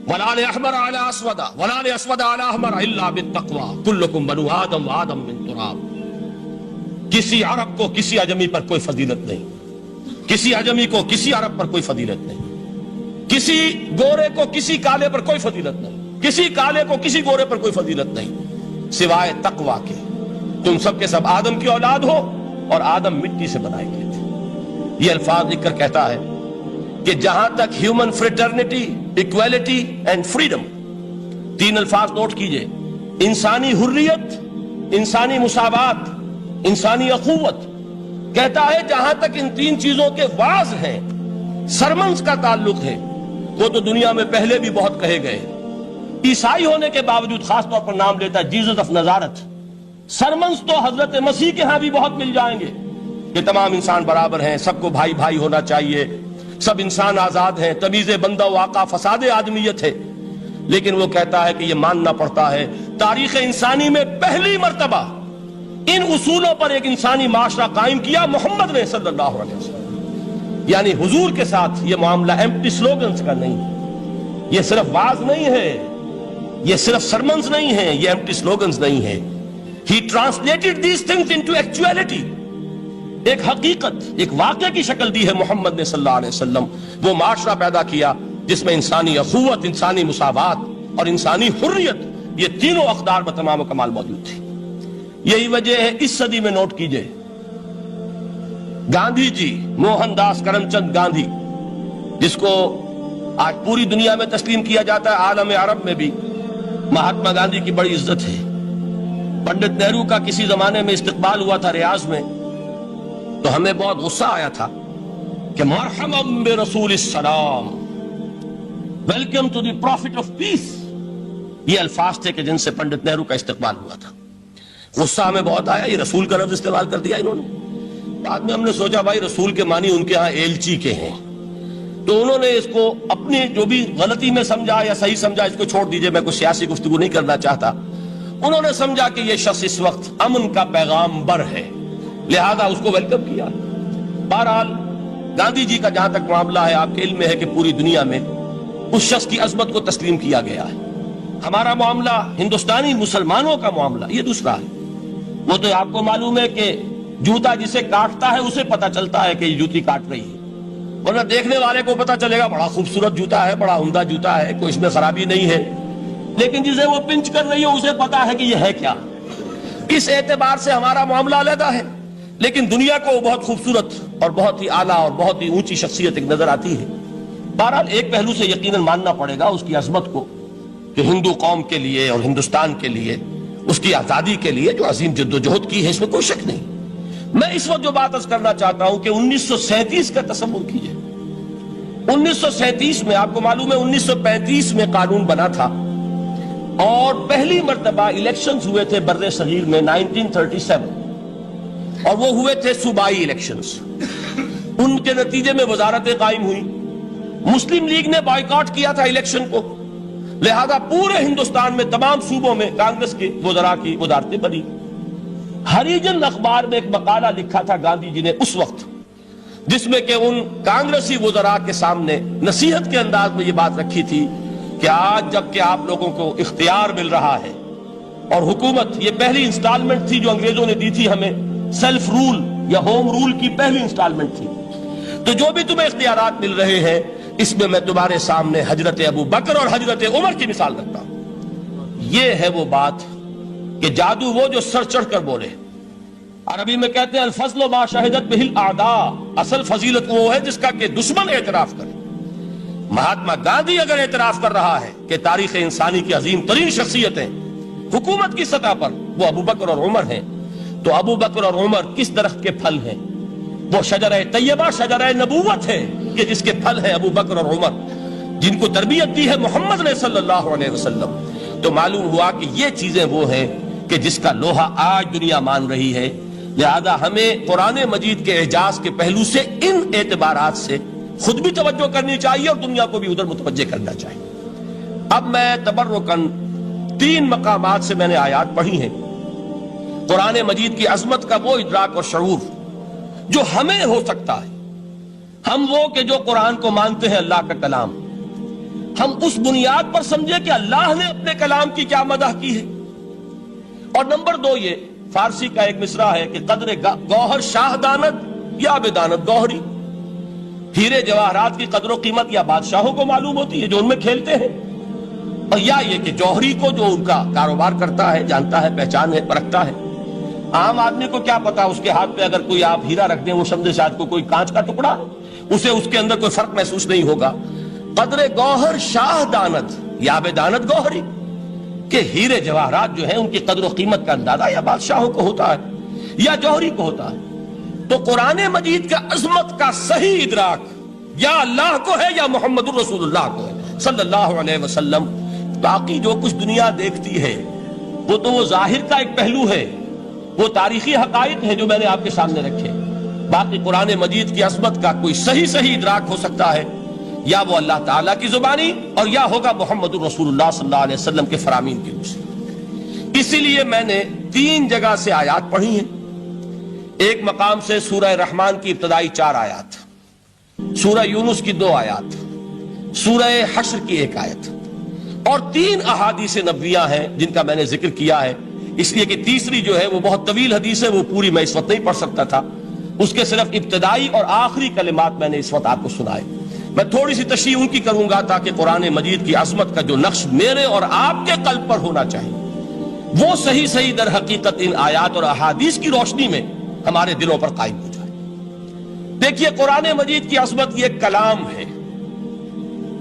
ولا لأحمر علی اسود ولا لأسود علی احمر الا بالتقوی کلکم بنو آدم وآدم من تراب. کسی عرب کو کسی عجمی پر کوئی فضیلت نہیں، کسی عجمی کو کسی عرب پر کوئی فضیلت نہیں، کسی گورے کو کسی کالے پر کوئی فضیلت نہیں، کسی کالے کو کسی گورے پر کوئی فضیلت نہیں سوائے تقوی کے. تم سب کے سب آدم کی اولاد ہو اور آدم مٹی سے بنائے گئے تھے. یہ الفاظ لکھ کر کہتا ہے کہ جہاں تک human fraternity, equality and freedom, 3 الفاظ نوٹ کیجئے، انسانی حریت، انسانی مساوات، انسانی اخوت، کہتا ہے جہاں تک ان 3 چیزوں کے واز ہیں، سرمنز کا تعلق ہے، وہ تو دنیا میں پہلے بھی بہت کہے گئے. عیسائی ہونے کے باوجود خاص طور پر نام لیتا ہے جیزس آف نزارت. سرمنز تو حضرت مسیح کے ہاں بھی بہت مل جائیں گے کہ تمام انسان برابر ہیں، سب کو بھائی بھائی ہونا چاہیے، سب انسان آزاد ہیں، تمیز بندہ و آقا فساد آدمیت ہے. لیکن وہ کہتا ہے کہ یہ ماننا پڑتا ہے تاریخ انسانی میں پہلی مرتبہ ان اصولوں پر ایک انسانی معاشرہ قائم کیا محمد نے صلی اللہ علیہ وسلم. یعنی حضور کے ساتھ یہ معاملہ ایمپٹی سلوگنز کا نہیں ہے، یہ صرف واز نہیں ہے، یہ صرف سرمنز نہیں ہے، یہ ایمپٹی سلوگنز نہیں ہے. He translated these things into actuality. ایک حقیقت، ایک واقعہ کی شکل دی ہے محمد نے صلی اللہ علیہ وسلم. وہ معاشرہ پیدا کیا جس میں انسانی اخوت، انسانی مساوات اور انسانی حریت، یہ تینوں اقدار بتمام و کمال موجود تھی. یہی وجہ ہے اس صدی میں نوٹ کیجئے، گاندھی جی، موہن داس کرم چند گاندھی، جس کو آج پوری دنیا میں تسلیم کیا جاتا ہے، عالم عرب میں بھی مہاتما گاندھی کی بڑی عزت ہے. پنڈت نہرو کا کسی زمانے میں استقبال ہوا تھا ریاض میں، تو ہمیں بہت غصہ آیا تھا کہ مرحبا برسول السلام، welcome to the prophet of peace. یہ الفاظ تھے کہ جن سے پنڈت نہرو کا استقبال ہوا تھا. غصہ ہمیں بہت آیا، یہ رسول کا لفظ استعمال کر دیا انہوں نے. بعد میں ہم نے سوچا بھائی رسول کے معنی ان کے ہاں ایلچی کے ہیں، تو انہوں نے اس کو اپنی جو بھی غلطی میں سمجھا یا صحیح سمجھا، اس کو چھوڑ دیجئے، میں کوئی سیاسی گفتگو نہیں کرنا چاہتا. انہوں نے سمجھا کہ یہ شخص اس وقت امن کا پیغام بر ہے، لہذا اس کو ویلکم کیا. بہرحال گاندھی جی کا جہاں تک معاملہ ہے، آپ کے علم میں ہے کہ پوری دنیا میں اس شخص کی عظمت کو تسلیم کیا گیا ہے۔ ہمارا معاملہ، ہندوستانی مسلمانوں کا معاملہ یہ دوسرا ہے۔ وہ تو آپ کو معلوم ہے کہ جوتا جسے کاٹتا ہے اسے پتا چلتا ہے کہ یہ جوتی کاٹ رہی ہے، ورنہ دیکھنے والے کو پتا چلے گا بڑا خوبصورت جوتا ہے، بڑا عمدہ جوتا ہے، کوئی اس میں خرابی نہیں ہے، لیکن جسے وہ پنچ کر رہی ہے اسے پتا ہے کہ یہ ہے کیا۔ اس اعتبار سے ہمارا معاملہ علیحدہ ہے، لیکن دنیا کو وہ بہت خوبصورت اور بہت ہی اعلیٰ اور بہت ہی اونچی شخصیت ایک نظر آتی ہے۔ بہرحال ایک پہلو سے یقیناً ماننا پڑے گا اس کی عظمت کو، کہ ہندو قوم کے لیے اور ہندوستان کے لیے، اس کی آزادی کے لیے جو عظیم جدوجہد کی ہے، اس میں کوئی شک نہیں۔ میں اس وقت جو بات عرض کرنا چاہتا ہوں کہ 1937 کا تصور کیجئے۔ 1937 میں آپ کو معلوم ہے 1935 میں قانون بنا تھا، اور پہلی مرتبہ الیکشنز ہوئے تھے بر صغیر میں 1937، اور وہ ہوئے تھے صوبائی الیکشنز۔ ان کے نتیجے میں وزارتیں قائم ہوئی، مسلم لیگ نے بائیکاٹ کیا تھا الیکشن کو، لہذا پورے ہندوستان میں تمام صوبوں میں کانگریس کے وزراء کی وزارتیں بنی۔ ہریجن اخبار میں ایک مقالہ لکھا تھا گاندھی جی نے اس وقت، جس میں کہ ان کانگریسی وزراء کے سامنے نصیحت کے انداز میں یہ بات رکھی تھی کہ آج جب کہ آپ لوگوں کو اختیار مل رہا ہے، اور حکومت، یہ پہلی انسٹالمنٹ تھی جو انگریزوں نے دی تھی ہمیں، سیلف رول یا ہوم رول کی پہلی انسٹالمنٹ تھی، تو جو بھی تمہیں اختیارات مل رہے ہیں اس میں میں تمہارے سامنے حضرت ابو بکر اور حضرت عمر کی مثال رکھتا ہوں۔ یہ ہے وہ بات کہ جادو وہ جو سر چڑھ کر بولے۔ عربی میں کہتے ہیں الفضل ما شہدت بہ الاعداء، اصل فضیلت وہ ہے جس کا کہ دشمن اعتراف کرے۔ مہاتما گاندھی اگر اعتراف کر رہا ہے کہ تاریخ انسانی کی عظیم ترین شخصیتیں حکومت کی سطح پر وہ ابو بکر اور عمر ہیں، تو ابو بکر اور عمر کس درخت کے پھل ہیں؟ وہ شجرہ طیبہ، شجرہ نبوت ہے کہ جس کے پھل ہیں ابو بکر اور عمر، جن کو تربیت دی ہے محمد نے صلی اللہ علیہ وسلم۔ تو معلوم ہوا کہ یہ چیزیں وہ ہیں کہ جس کا لوہا آج دنیا مان رہی ہے، لہذا ہمیں قرآن مجید کے اعجاز کے پہلو سے ان اعتبارات سے خود بھی توجہ کرنی چاہیے اور دنیا کو بھی ادھر متوجہ کرنا چاہیے۔ اب میں تبرکاً 3 مقامات سے میں نے آیات پڑھی ہیں، قرآن مجید کی عظمت کا وہ ادراک اور شعور جو ہمیں ہو سکتا ہے، ہم وہ کہ جو قرآن کو مانتے ہیں اللہ کا کلام، ہم اس بنیاد پر سمجھے کہ اللہ نے اپنے کلام کی کیا مدح کی ہے۔ اور نمبر 2 یہ فارسی کا ایک مصرع ہے کہ قدر گوہر شاہ دانت یا بدانت گوہری، ہیرے جواہرات کی قدر و قیمت یا بادشاہوں کو معلوم ہوتی ہے جو ان میں کھیلتے ہیں، اور یا یہ کہ جوہری کو جو ان کا کاروبار کرتا ہے، جانتا ہے، پہچان ہے، پرکھتا ہے۔ عام آدمی کو کیا پتا، اس کے ہاتھ پہ اگر کوئی آپ ہیرا رکھ دیں وہ سمجھے شاید کوئی کانچ کا ٹکڑا ہے، اسے اس کے اندر کوئی فرق محسوس نہیں ہوگا۔ قدر گوہر شاہ دانت یا بدانت گوہری، کہ ہیرے جواہرات جو ہیں ان کی قدر و قیمت کا اندازہ یا بادشاہوں کو ہوتا ہے یا جوہری کو ہوتا ہے۔ تو قرآن مجید کا عظمت کا صحیح ادراک یا اللہ کو ہے یا محمد الرسول اللہ کو ہے صلی اللہ علیہ وسلم۔ باقی جو کچھ دنیا دیکھتی ہے وہ تو وہ ظاہر کا ایک پہلو ہے، وہ تاریخی حقائق ہیں جو میں نے آپ کے سامنے رکھے۔ باقی قرآن مجید کی عظمت کا کوئی صحیح ادراک ہو سکتا ہے یا وہ اللہ تعالیٰ کی زبانی اور یا ہوگا محمد الرسول اللہ صلی اللہ علیہ وسلم کے فرامین کی روح سے۔ اسی لیے میں نے 3 جگہ سے آیات پڑھی ہیں۔ ایک مقام سے سورہ رحمان کی ابتدائی 4 آیات، سورہ یونس کی 2 آیات، سورہ حشر کی 1 آیت، اور 3 احادیث نبویہ ہیں جن کا میں نے ذکر کیا ہے، اس لیے کہ تیسری جو ہے وہ بہت طویل حدیث ہے، وہ پوری میں اس وقت نہیں پڑھ سکتا تھا، اس کے صرف ابتدائی اور آخری کلمات میں نے اس وقت آپ کو سنائے۔ میں تھوڑی سی تشریح ان کی کروں گا تاکہ قرآن مجید کی عظمت کا جو نقش میرے اور آپ کے قلب پر ہونا چاہیے وہ صحیح در حقیقت ان آیات اور احادیث کی روشنی میں ہمارے دلوں پر قائم ہو جائے۔ دیکھیے قرآن مجید کی عظمت یہ کلام ہے،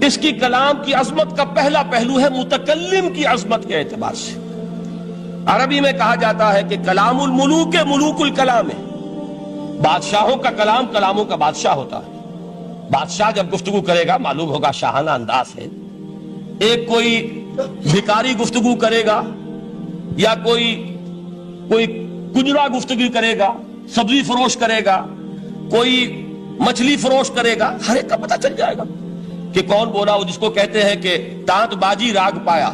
اس کی کلام کی عظمت کا پہلا پہلو ہے متکلم کی عظمت کے اعتبار سے۔ عربی میں کہا جاتا ہے کہ کلام الملوک ملوک الکلام ہے، بادشاہوں کا کلام کلاموں کا بادشاہ ہوتا ہے۔ بادشاہ جب گفتگو کرے گا معلوم ہوگا شاہانہ انداز ہے، ایک کوئی بھکاری گفتگو کرے گا یا کوئی گجرا گفتگو کرے گا، سبزی فروش کرے گا، کوئی مچھلی فروش کرے گا، ہر ایک کا پتہ چل جائے گا کہ کون بولا، وہ جس کو کہتے ہیں کہ تانت باجی راگ پایا۔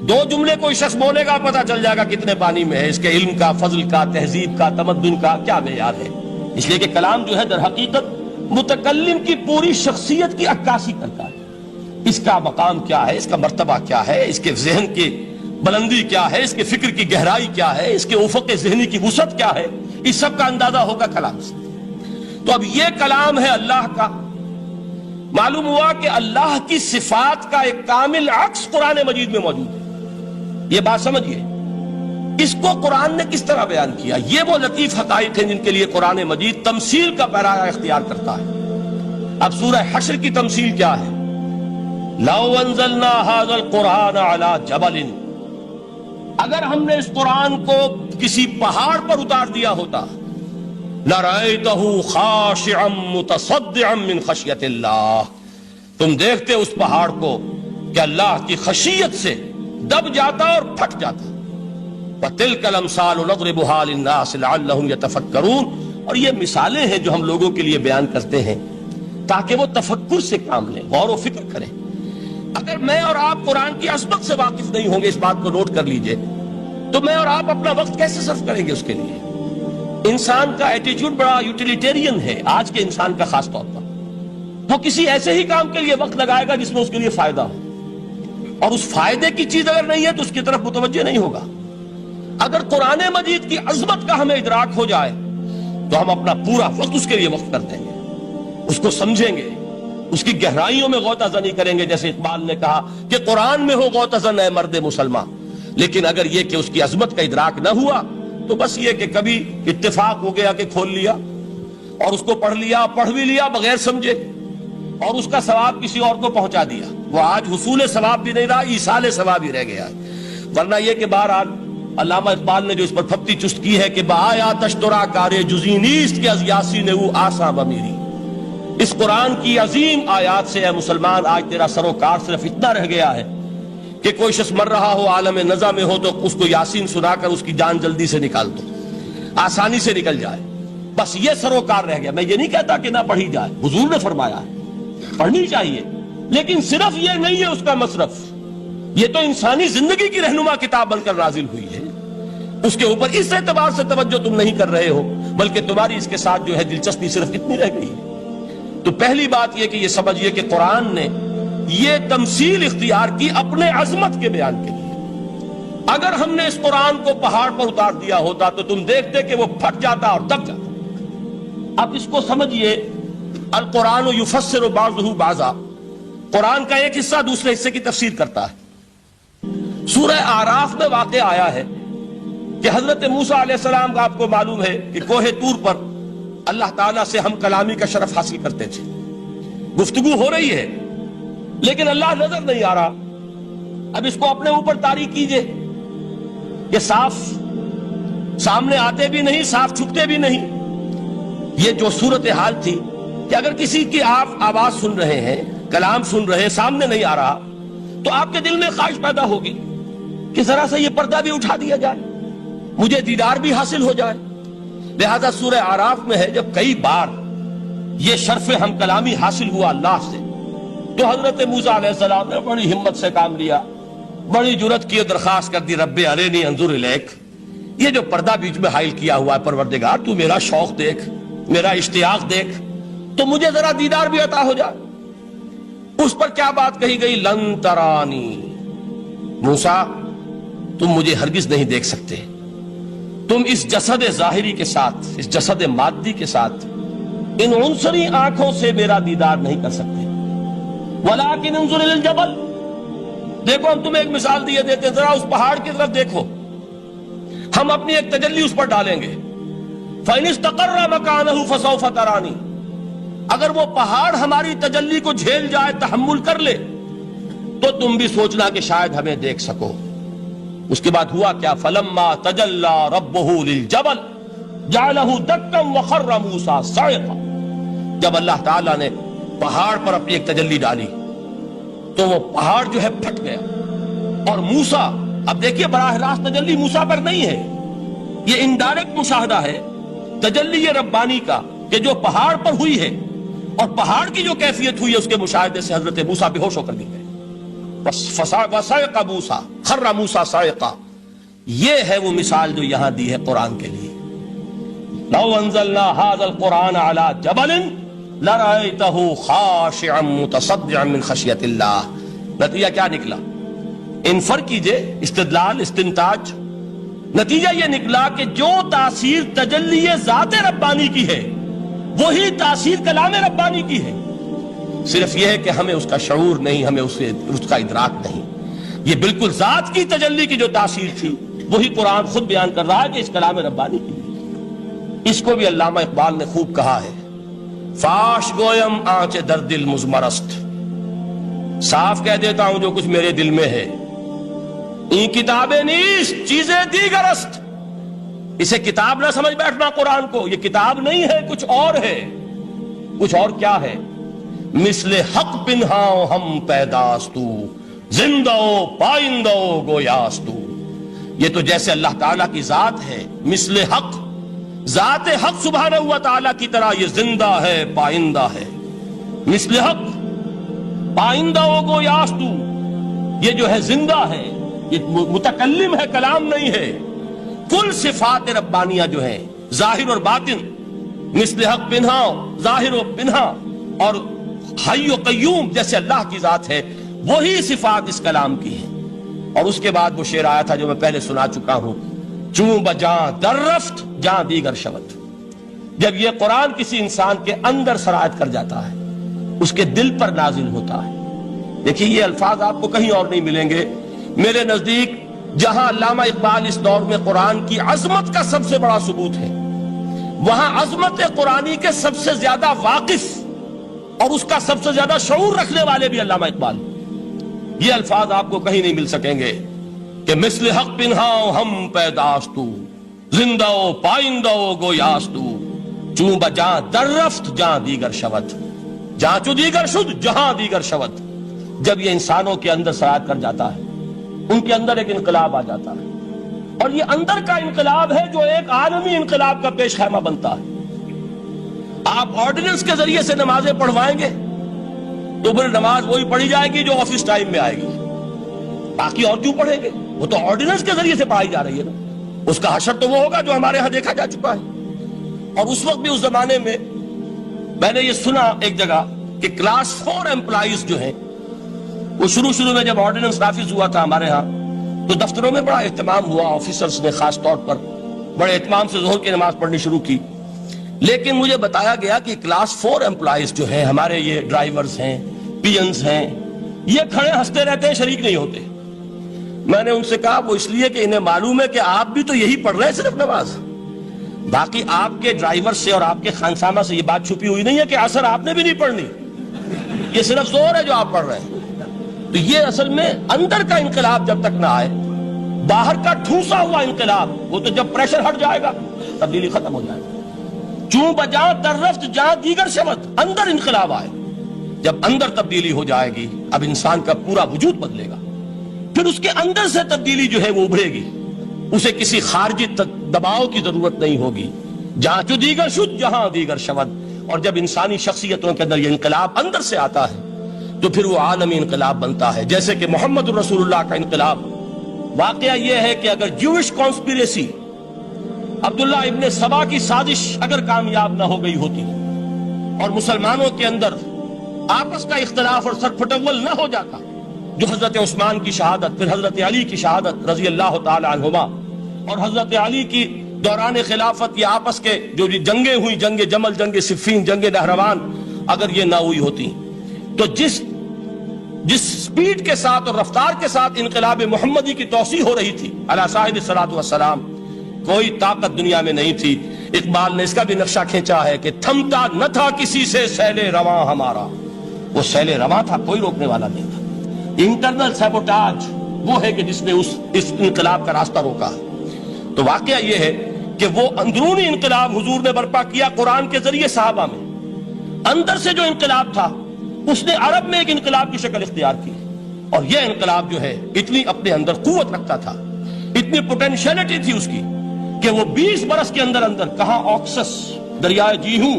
2 جملے کوئی شخص بولے گا پتہ چل جائے گا کتنے پانی میں ہے، اس کے علم کا، فضل کا، تہذیب کا، تمدن کا کیا معیار ہے۔ اس لیے کہ کلام جو ہے در حقیقت متکلم کی پوری شخصیت کی عکاسی کرتا ہے. اس کا مقام کیا ہے، اس کا مرتبہ کیا ہے، اس کے ذہن کی بلندی کیا ہے، اس کے فکر کی گہرائی کیا ہے، اس کے افق ذہنی کی وسعت کیا ہے، اس سب کا اندازہ ہوگا کلام سے. تو اب یہ کلام ہے اللہ کا. معلوم ہوا کہ اللہ کی صفات کا ایک کامل عکس قرآن مجید میں موجود ہے. یہ بات سمجھیے. اس کو قرآن نے کس طرح بیان کیا؟ یہ وہ لطیف حقائق ہیں جن کے لیے قرآن مجید تمثیل کا پیرایا اختیار کرتا ہے. اب سورہ حشر کی تمثیل کیا ہے؟ لو انزلنا هذا القرآن على جبل، اگر ہم نے اس قرآن کو کسی پہاڑ پر اتار دیا ہوتا، لرأيته خاشعا متصدعا من خشیت اللہ، تم دیکھتے اس پہاڑ کو کہ اللہ کی خشیت سے دب جاتا اور پھٹ جاتا. وَتِلْكَ الْأَمْثَالُ نَضْرِبُهَا لِلنَّاسِ لَعَلَّهُمْ يَتَفَكَّرُونَ. اور یہ مثالیں ہیں جو ہم لوگوں کے لیے بیان کرتے ہیں تاکہ وہ تفکر سے کام لیں، غور و فکر کریں. اگر میں اور آپ قرآن کی عظمت سے واقف نہیں ہوں گے، اس بات کو نوٹ کر لیجئے، تو میں اور آپ اپنا وقت کیسے صرف کریں گے اس کے لیے؟ انسان کا ایٹیٹیوڈ بڑا یوٹیلیٹیرین ہے، آج کے انسان کا خاص طور پر. وہ کسی ایسے ہی کام کے لیے وقت لگائے گا جس میں اس کے لیے فائدہ ہو، اور اس فائدے کی چیز اگر نہیں ہے تو اس کی طرف متوجہ نہیں ہوگا. اگر قرآن مجید کی عظمت کا ہمیں ادراک ہو جائے تو ہم اپنا پورا وقت اس کے لیے وقف کر دیں گے، اس کو سمجھیں گے، اس کی گہرائیوں میں غوطہ زنی کریں گے. جیسے اقبال نے کہا کہ قرآن میں ہو غوطہ زن اے مرد مسلمان. لیکن اگر یہ کہ اس کی عظمت کا ادراک نہ ہوا تو بس یہ کہ کبھی اتفاق ہو گیا کہ کھول لیا اور اس کو پڑھ لیا، پڑھ بھی لیا بغیر سمجھے، اور اس کا ثواب کسی اور کو پہنچا دیا. وہ آج حصول ثواب بھی نہیں رہا، ایصال ثواب ہی رہ گیا. ورنہ یہ کہ بہرحال علامہ اقبال نے جو اس پر پھپتی چست کی ہے کہ بآیا تشترا کارے جزی نیست کہ از یاسین او آساں بمیری. اس قرآن کی عظیم آیات سے اے مسلمان آج تیرا سروکار صرف اتنا رہ گیا ہے کہ کوئی شخص مر رہا ہو، عالم نزا میں ہو، تو اس کو یاسین سنا کر اس کی جان جلدی سے نکال دو، آسانی سے نکل جائے. بس یہ سروکار رہ گیا. میں یہ نہیں کہتا کہ نہ پڑھی جائے، حضور نے فرمایا ہے پڑھنی چاہیے، لیکن صرف یہ نہیں ہے اس کا مصرف. یہ تو انسانی زندگی کی رہنما کتاب بن کر نازل ہوئی ہے. اس کے اوپر اس اعتبار سے توجہ تم نہیں کر رہے ہو، بلکہ تمہاری اس کے ساتھ جو ہے دلچسپی صرف اتنی رہ گئی ہے. تو پہلی بات یہ کہ یہ سمجھیے کہ قرآن نے یہ تمثیل اختیار کی اپنے عظمت کے بیان کے لیے. اگر ہم نے اس قرآن کو پہاڑ پر اتار دیا ہوتا تو تم دیکھتے کہ وہ پھٹ جاتا اور دب جاتا. اب اس کو سمجھیے، القرآن یفسر بعضہ بعضا، قرآن کا ایک حصہ دوسرے حصے کی تفسیر کرتا ہے. سورہ اعراف میں واقع آیا ہے کہ حضرت موسیٰ علیہ السلام کا آپ کو معلوم ہے کہ کوہ طور پر اللہ تعالیٰ سے ہم کلامی کا شرف حاصل کرتے تھے. گفتگو ہو رہی ہے لیکن اللہ نظر نہیں آ رہا. اب اس کو اپنے اوپر طاری کیجئے. یہ صاف سامنے آتے بھی نہیں، صاف چھپتے بھی نہیں. یہ جو صورتحال تھی کہ اگر کسی کی آپ آواز سن رہے ہیں، کلام سن رہے ہیں، سامنے نہیں آ رہا، تو آپ کے دل میں خواہش پیدا ہوگی کہ ذرا سا یہ پردہ بھی اٹھا دیا جائے، مجھے دیدار بھی حاصل ہو جائے. لہذا سورہ اعراف میں ہے جب کئی بار یہ شرف ہم کلامی حاصل ہوا اللہ سے، تو حضرت موسیٰ علیہ السلام نے بڑی ہمت سے کام لیا، بڑی جرت کی درخواست کر دی، رب ارنی انظر الیک. یہ جو پردہ بیچ میں حائل کیا ہوا ہے پروردگار، تو میرا شوق دیکھ، میرا اشتیاق دیکھ، تو مجھے ذرا دیدار بھی عطا ہو جائے. اس پر کیا بات کہی گئی؟ لن ترانی، موسیٰ تم مجھے ہرگز نہیں دیکھ سکتے. تم اس جسد ظاہری کے ساتھ، اس جسد مادی کے ساتھ، ان عنصری آنکھوں سے میرا دیدار نہیں کر سکتے. ولیکن انظر الی الجبل، دیکھو ہم تمہیں ایک مثال دیے دیتے، ذرا اس پہاڑ کی طرف دیکھو، ہم اپنی ایک تجلی اس پر ڈالیں گے. فإن استقر مکانہ فسوف ترانی، اگر وہ پہاڑ ہماری تجلی کو جھیل جائے، تحمل کر لے، تو تم بھی سوچنا کہ شاید ہمیں دیکھ سکو. اس کے بعد ہوا کیا؟ فلما تجلی ربہ للجبل جعلہ دکا وخر موسیٰ صعقا. جب اللہ تعالیٰ نے پہاڑ پر اپنی ایک تجلی ڈالی تو وہ پہاڑ جو ہے پھٹ گیا. اور موسیٰ، اب دیکھیے براہ راست تجلی موسیٰ پر نہیں ہے، یہ انڈائریکٹ مشاہدہ ہے تجلی ربانی کا کہ جو پہاڑ پر ہوئی ہے، اور پہاڑ کی جو کیفیت ہوئی ہے اس کے مشاہدے سے حضرت موسیٰ بے ہوش ہو کر گر گئے. وَصَعِقَ مُوسَىٰ خَرَّ مُوسَىٰ صَعِقًا. یہ ہے وہ مثال جو یہاں دی ہے قرآن کے لیے. لَوْ أَنزَلْنَا هَذَا الْقُرْآنَ عَلَىٰ جَبَلٍ لرأيته خاشعا متصدعا من خشیت اللہ. نتیجہ کیا نکلا؟ انفر کیجئے، استدلال، استنتاج. نتیجہ یہ نکلا کہ جو تاثیر تجلی ذات ربانی کی ہے وہی تاثیر کلام ربانی کی ہے. صرف یہ ہے کہ ہمیں اس کا شعور نہیں، ہمیں اس کا ادراک نہیں. یہ بالکل ذات کی تجلی کی جو تاثیر تھی وہی قرآن خود بیان کر رہا ہے کہ اس کلام ربانی کی. اس کو بھی علامہ اقبال نے خوب کہا ہے، فاش گویم آنچ در دل مزمرست. صاف کہہ دیتا ہوں جو کچھ میرے دل میں ہے. این کتابیں نیست چیزیں دیگر است. اسے کتاب نہ سمجھ بیٹھنا قرآن کو، یہ کتاب نہیں ہے، کچھ اور ہے. کچھ اور کیا ہے؟ مثل حق پنہاؤ ہم پیداستو زندہ پائندہ گویاستو. یہ تو جیسے اللہ تعالیٰ کی ذات ہے، مثل حق، ذات حق سبحانہ و تعالیٰ کی طرح یہ زندہ ہے، پائندہ ہے. مثل حق، پائندہ گویاستو، یہ جو ہے زندہ ہے، یہ متکلم ہے، کلام نہیں ہے. کل صفات ربانیہ جو ہیں ظاہر اور باطن، مثل حق پنہا، ظاہر و پنہا، اور حی و قیوم جیسے اللہ کی ذات ہے، وہی صفات اس کلام کی ہیں. اور اس کے بعد وہ شعر آیا تھا جو میں پہلے سنا چکا ہوں، چوں بجاں در رفت جاں دیگر شود. جب یہ قرآن کسی انسان کے اندر سرایت کر جاتا ہے، اس کے دل پر نازل ہوتا ہے. دیکھیے یہ الفاظ آپ کو کہیں اور نہیں ملیں گے. میرے نزدیک جہاں علامہ اقبال اس دور میں قرآن کی عظمت کا سب سے بڑا ثبوت ہے، وہاں عظمت قرآنی کے سب سے زیادہ واقف اور اس کا سب سے زیادہ شعور رکھنے والے بھی علامہ اقبال. یہ الفاظ آپ کو کہیں نہیں مل سکیں گے کہ مثل حق پنہاؤ ہم پیداستو زندہ پائندہ گویاستو چوں بجاں در رفت جہاں دیگر شود. جہاں چو دیگر شد جہاں دیگر شود. جب یہ انسانوں کے اندر سرایت کر جاتا ہے، ان کے اندر ایک انقلاب آ جاتا ہے، اور یہ اندر کا انقلاب ہے جو ایک عالمی انقلاب کا پیش خیمہ بنتا ہے. آپ آرڈیننس کے ذریعے سے نمازیں پڑھوائیں گے تو پھر نماز وہی پڑھی جائے گی جو آفس ٹائم میں آئے گی. باقی اور کیوں پڑھیں گے؟ وہ تو آرڈیننس کے ذریعے سے پڑھائی جا رہی ہے نا. اس کا حشر تو وہ ہوگا جو ہمارے ہاں دیکھا جا چکا ہے. اور اس وقت بھی، اس زمانے میں میں نے یہ سنا ایک جگہ کہ کلاس 4 امپلائیز جو ہیں، وہ شروع میں جب آرڈیننس نافذ ہوا تھا ہمارے ہاں تو دفتروں میں بڑا اہتمام ہوا. آفیسرز نے خاص طور پر بڑے اہتمام سے ظہر کی نماز پڑھنی شروع کی. لیکن مجھے بتایا گیا کہ کلاس 4 امپلائیز جو ہیں، ہمارے یہ ڈرائیورز ہیں، پینز ہیں، یہ کھڑے ہنستے رہتے ہیں، شریک نہیں ہوتے. میں نے ان سے کہا وہ اس لیے کہ انہیں معلوم ہے کہ آپ بھی تو یہی پڑھ رہے ہیں صرف نماز. باقی آپ کے ڈرائیور سے اور آپ کے خانسامہ سے یہ بات چھپی ہوئی نہیں ہے کہ عصر آپ نے بھی نہیں پڑھنی، یہ صرف زور ہے جو آپ پڑھ رہے ہیں. تو یہ اصل میں اندر کا انقلاب جب تک نہ آئے، باہر کا ٹھوسا ہوا انقلاب، وہ تو جب پریشر ہٹ جائے گا تبدیلی ختم ہو جائے گا. چوں بجاں در رفت جہاں دیگر شود، اندر انقلاب آئے. جب اندر تبدیلی ہو جائے گی، اب انسان کا پورا وجود بدلے گا. پھر اس کے اندر سے تبدیلی جو ہے وہ ابھرے گی، اسے کسی خارجی دباؤ کی ضرورت نہیں ہوگی. جہاں چو دیگر شد جہاں دیگر شود. اور جب انسانی شخصیتوں کے اندر یہ انقلاب اندر سے آتا ہے تو پھر وہ عالمی انقلاب بنتا ہے. جیسے کہ محمد رسول اللہ کا انقلاب. واقعہ یہ ہے کہ اگر جوش کانسپیریسی، عبداللہ ابن سبا کی سازش اگر کامیاب نہ ہو گئی ہوتی اور مسلمانوں کے اندر آپس کا اختلاف اور سرپھٹول نہ ہو جاتا، جو حضرت عثمان کی شہادت، پھر حضرت علی کی شہادت رضی اللہ تعالی عنہما، اور حضرت علی کی دوران خلافت یہ آپس کے جو جنگیں ہوئی، جنگ جمل، جنگ صفین، جنگ نہروان، اگر یہ نہ ہوئی ہوتی تو جس سپیڈ کے ساتھ اور رفتار کے ساتھ انقلاب محمدی کی توسیع ہو رہی تھی علی صاحب الصلاۃ والسلام، کوئی طاقت دنیا میں نہیں تھی. اقبال نے اس کا بھی نقشہ کھینچا ہے کہ تھمتا نہ تھا کسی سے سیل رواں ہمارا. وہ سیل رواں تھا، کوئی روکنے والا نہیں تھا. انٹرنل سیبوٹاج وہ ہے کہ جس نے اس انقلاب کا راستہ روکا. تو واقعہ یہ ہے کہ وہ اندرونی انقلاب حضور نے برپا کیا قرآن کے ذریعے صحابہ میں. اندر سے جو انقلاب تھا اس نے عرب میں ایک انقلاب کی شکل اختیار کی. اور یہ انقلاب جو ہے اتنی اپنے اندر قوت رکھتا تھا، اتنی پوٹینشیلٹی تھی اس کی، کہ وہ 20 برس کے اندر کہاں آکسس دریائے جیہوں،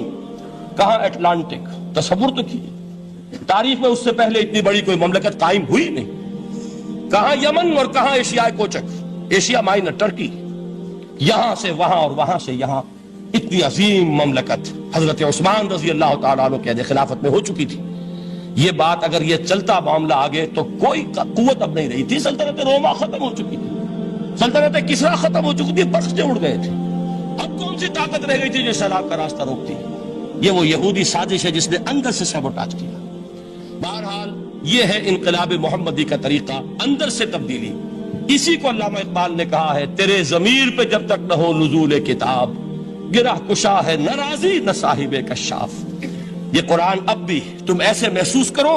کہاں اٹلانٹک. تصور تو کیے، تاریخ میں اس سے پہلے اتنی بڑی کوئی مملکت قائم ہوئی نہیں. کہاں یمن اور کہاں ایشیا کوچک، ایشیا مائنر، ٹرکی، یہاں سے وہاں اور وہاں سے یہاں. اتنی عظیم مملکت حضرت عثمان رضی اللہ تعالیٰ عنہ کے عہد خلافت میں ہو چکی تھی. یہ بات اگر یہ چلتا معاملہ آگے تو کوئی قوت اب نہیں رہی تھی. سلطنت روما ختم ہو چکی تھی, سلطنت کسرا ختم ہو چکی تھی, پرچے اڑ گئے تھے. اب کون سی طاقت رہ گئی تھی جو سیلاب کا راستہ روکتی؟ یہ وہ یہودی سازش ہے جس نے اندر سے سیبوٹاج کیا. بہرحال یہ ہے انقلاب محمدی کا طریقہ, اندر سے تبدیلی. اسی کو علامہ اقبال نے کہا ہے, تیرے ضمیر پہ جب تک نہ ہو نزول کتاب, گرہ کشا ہے نہ راضی نہ صاحب کشاف. یہ قرآن اب بھی تم ایسے محسوس کرو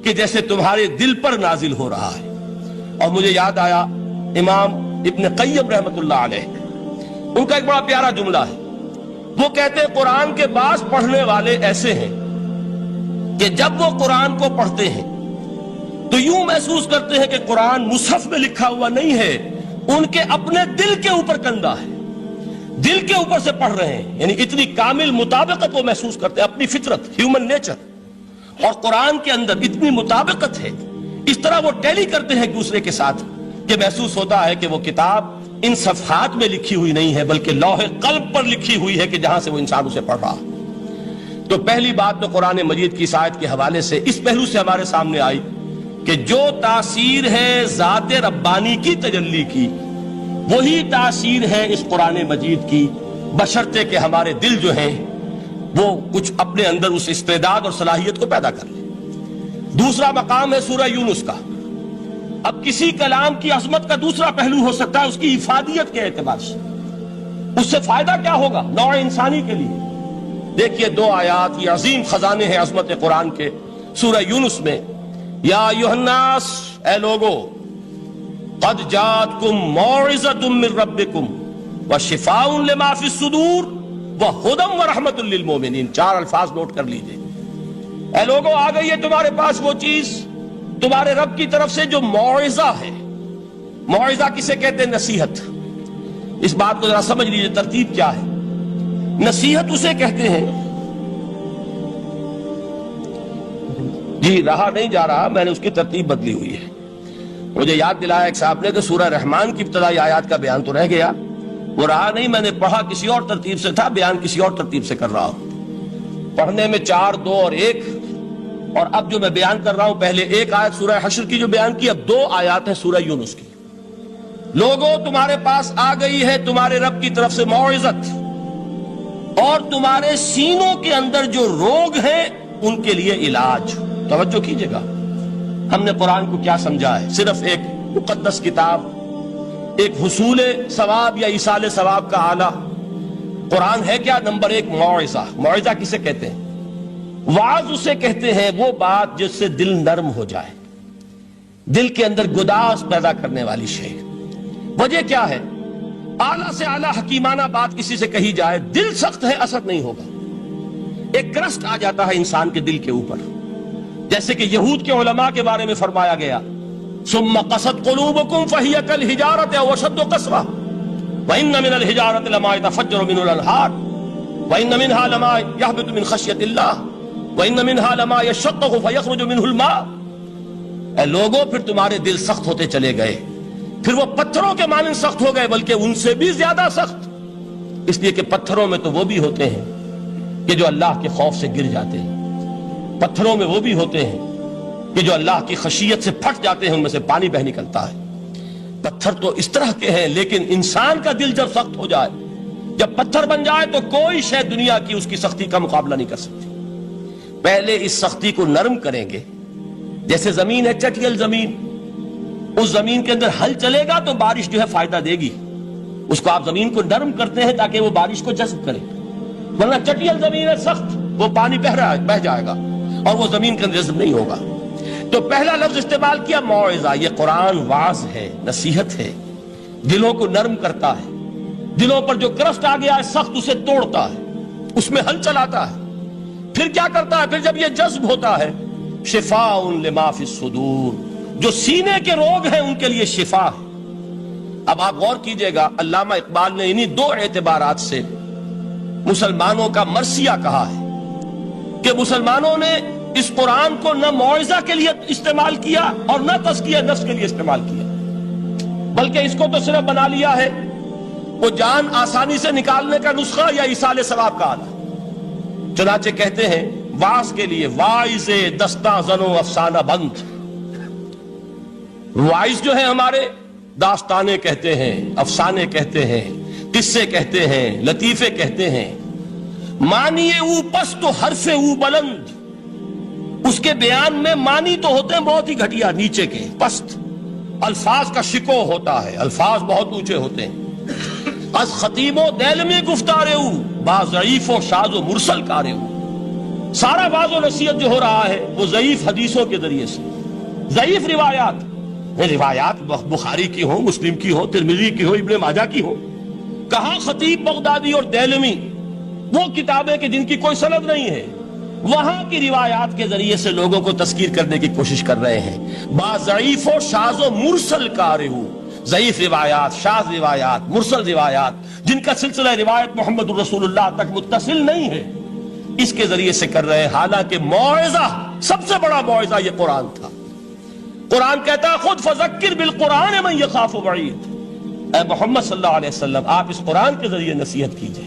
کہ جیسے تمہارے دل پر نازل ہو رہا ہے. اور مجھے یاد آیا امام ابن قیم رحمت اللہ علیہ, ان کا ایک بڑا پیارا جملہ ہے. وہ کہتے ہیں قرآن کے بعض پڑھنے والے ایسے ہیں کہ جب وہ قرآن کو پڑھتے ہیں تو یوں محسوس کرتے ہیں کہ قرآن مصحف میں لکھا ہوا نہیں ہے, ان کے اپنے دل کے اوپر کندہ ہے, دل کے اوپر سے پڑھ رہے ہیں. یعنی اتنی کامل مطابقت وہ محسوس کرتے ہیں, اپنی فطرت, ہیومن نیچر اور قرآن کے اندر اتنی مطابقت ہے. اس طرح وہ ٹیلی کرتے ہیں ایک دوسرے کے ساتھ کہ محسوس ہوتا ہے کہ وہ کتاب ان صفحات میں لکھی ہوئی نہیں ہے بلکہ لوح قلب پر لکھی ہوئی ہے کہ جہاں سے وہ انسان اسے پڑھ رہا. تو پہلی بات تو قرآن مجید کی اس آیت کے حوالے سے اس پہلو سے ہمارے سامنے آئی کہ جو تاثیر ہے ذات ربانی کی تجلی کی, وہی تاثیر ہے اس قرآن مجید کی, بشرطے کہ ہمارے دل جو ہیں وہ کچھ اپنے اندر اس استعداد اور صلاحیت کو پیدا کر لیں. دوسرا مقام ہے سورہ یونس کا. اب کسی کلام کی عظمت کا دوسرا پہلو ہو سکتا ہے اس کی افادیت کے اعتبار سے, اس سے فائدہ کیا ہوگا نوع انسانی کے لیے. دیکھیے دو آیات, یہ عظیم خزانے ہیں عظمت قرآن کے. سورہ یونس میں یا ایھا الناس, اے لوگو, قد جاءتکم موعظۃ من ربکم وشفاء لما فی الصدور وہدی ورحمۃ للمؤمنین. 4 الفاظ نوٹ کر لیجئے. اے لوگو, آ گئی ہے تمہارے پاس وہ چیز تمہارے رب کی طرف سے جو موعظہ ہے. موعظہ کسے کہتے ہیں؟ نصیحت. اس بات کو ذرا سمجھ لیجئے ترتیب کیا ہے. نصیحت اسے کہتے ہیں, جی رہا نہیں جا رہا, میں نے اس کی ترتیب بدلی ہوئی ہے. مجھے یاد دلایا ایک صاحب نے کہ سورہ رحمان کی ابتدائی آیات کا بیان تو رہ گیا, وہ رہا نہیں, میں نے پڑھا کسی اور ترتیب سے تھا, بیان کسی اور ترتیب سے کر رہا ہوں. پڑھنے میں 4, 2 اور 1, اور اب جو میں بیان کر رہا ہوں پہلے ایک آیت سورہ حشر کی جو بیان کی, اب 2 آیات ہیں سورہ یونس کی. لوگوں, تمہارے پاس آ گئی ہے تمہارے رب کی طرف سے موعظت, اور تمہارے سینوں کے اندر جو روگ ہیں ان کے لیے علاج. توجہ کیجئے گا, ہم نے قرآن کو کیا سمجھا ہے؟ صرف ایک مقدس کتاب, ایک حصول ثواب یا ایصال ثواب کا آلہ. قرآن ہے کیا؟ نمبر 1 موعظہ. موعظہ کسے کہتے ہیں؟ وعظ اسے کہتے ہیں وہ بات جس سے دل نرم ہو جائے, دل کے اندر گداز پیدا کرنے والی شے. وجہ کیا ہے؟ اعلیٰ سے اعلیٰ حکیمانہ بات کسی سے کہی جائے, دل سخت ہے, اثر نہیں ہوگا. ایک کرسٹ آ جاتا ہے انسان کے دل کے اوپر, جیسے کہ یہود کے علماء کے بارے میں فرمایا گیا ثم قست قلوبکم فہی کالحجارۃ او اشد قسوہ وان من الحجارۃ لما يتفجر منه الانہار وان منها لما يهبط من خشیۃ اللہ وان منها لما يشقق فيخرج منه الماء. اے لوگوں, پھر تمہارے دل سخت ہوتے چلے گئے, پھر وہ پتھروں کے مانند سخت ہو گئے, بلکہ ان سے بھی زیادہ سخت, اس لیے کہ پتھروں میں تو وہ بھی ہوتے ہیں کہ جو اللہ کے خوف سے گر جاتے ہیں, پتھروں میں وہ بھی ہوتے ہیں کہ جو اللہ کی خشیت سے پھٹ جاتے ہیں, ان میں سے پانی بہ نکلتا ہے. پتھر تو اس طرح کے ہیں, لیکن انسان کا دل جب سخت ہو جائے, جب پتھر بن جائے, تو کوئی شے دنیا کی اس کی سختی کا مقابلہ نہیں کر سکتی. پہلے اس سختی کو نرم کریں گے, جیسے زمین ہے چٹیل زمین, اس زمین کے اندر ہل چلے گا تو بارش جو ہے فائدہ دے گی. اس کو آپ زمین کو نرم کرتے ہیں تاکہ وہ بارش کو جذب کرے, ورنہ چٹیل زمین ہے سخت, وہ پانی بہ جائے گا اور وہ زمین کے اندر جذب نہیں ہوگا. تو پہلا لفظ استعمال کیا موعظہ. یہ قرآن واعظ ہے, نصیحت ہے, دلوں کو نرم کرتا ہے, دلوں پر جو کرسٹ آ گیا ہے سخت اسے توڑتا ہے, اس میں ہل چلاتا ہے. پھر کیا کرتا ہے؟ پھر جب یہ جذب ہوتا ہے, شفاء لما فی الصدور, جو سینے کے روگ ہیں ان کے لیے شفا ہے. اب آپ غور کیجئے گا, علامہ اقبال نے انہی 2 اعتبارات سے مسلمانوں کا مرثیہ کہا ہے کہ مسلمانوں نے اس قرآن کو نہ موعظہ کے لیے استعمال کیا اور نہ تزکیہ نفس کے لیے استعمال کیا, بلکہ اس کو تو صرف بنا لیا ہے وہ جان آسانی سے نکالنے کا نسخہ یا ایصال ثواب کا آلہ؟ چنانچہ کہتے ہیں واعظ کے لیے واعظ دستاں زنو افسانہ بند، واعظ جو ہے ہمارے داستانے کہتے ہیں، افسانے کہتے ہیں، قصے کہتے ہیں، لطیفے کہتے ہیں، معنی او پست و حرف او بلند، اس کے بیان میں معنی تو ہوتے ہیں بہت ہی گھٹیا، نیچے کے پست، الفاظ کا شکو ہوتا ہے، الفاظ بہت اونچے ہوتے ہیں۔ از خطیب و دیلمی گفتارے او با ضعیف و شاذ و مرسل کارے او، سارا واعظ و نصیحت جو ہو رہا ہے وہ ضعیف حدیثوں کے ذریعے سے، ضعیف روایات بخاری کی ہو، مسلم کی ہو، ترمذی کی ہو، ابن ماجہ کی ہو۔ کہاں خطیب بغدادی اور دیلمی وہ کتابیں کہ جن کی کوئی سند نہیں ہے، وہاں کی روایات کے ذریعے سے لوگوں کو تذکیر کرنے کی کوشش کر رہے ہیں۔ با ضعیف و شاذ و مرسل کارے او، ضعیف روایات، شاذ روایات، مرسل روایات جن کا سلسلہ روایت محمد الرسول اللہ تک متصل نہیں ہے، اس کے ذریعے سے کر رہے ہیں، حالانکہ موعظہ، سب سے بڑا موعظہ یہ قرآن تھا۔ قرآن کہتا ہے خود فذکر بالقرآن من یخاف وعید، اے محمد صلی اللہ علیہ وسلم آپ اس قرآن کے ذریعے نصیحت کیجئے،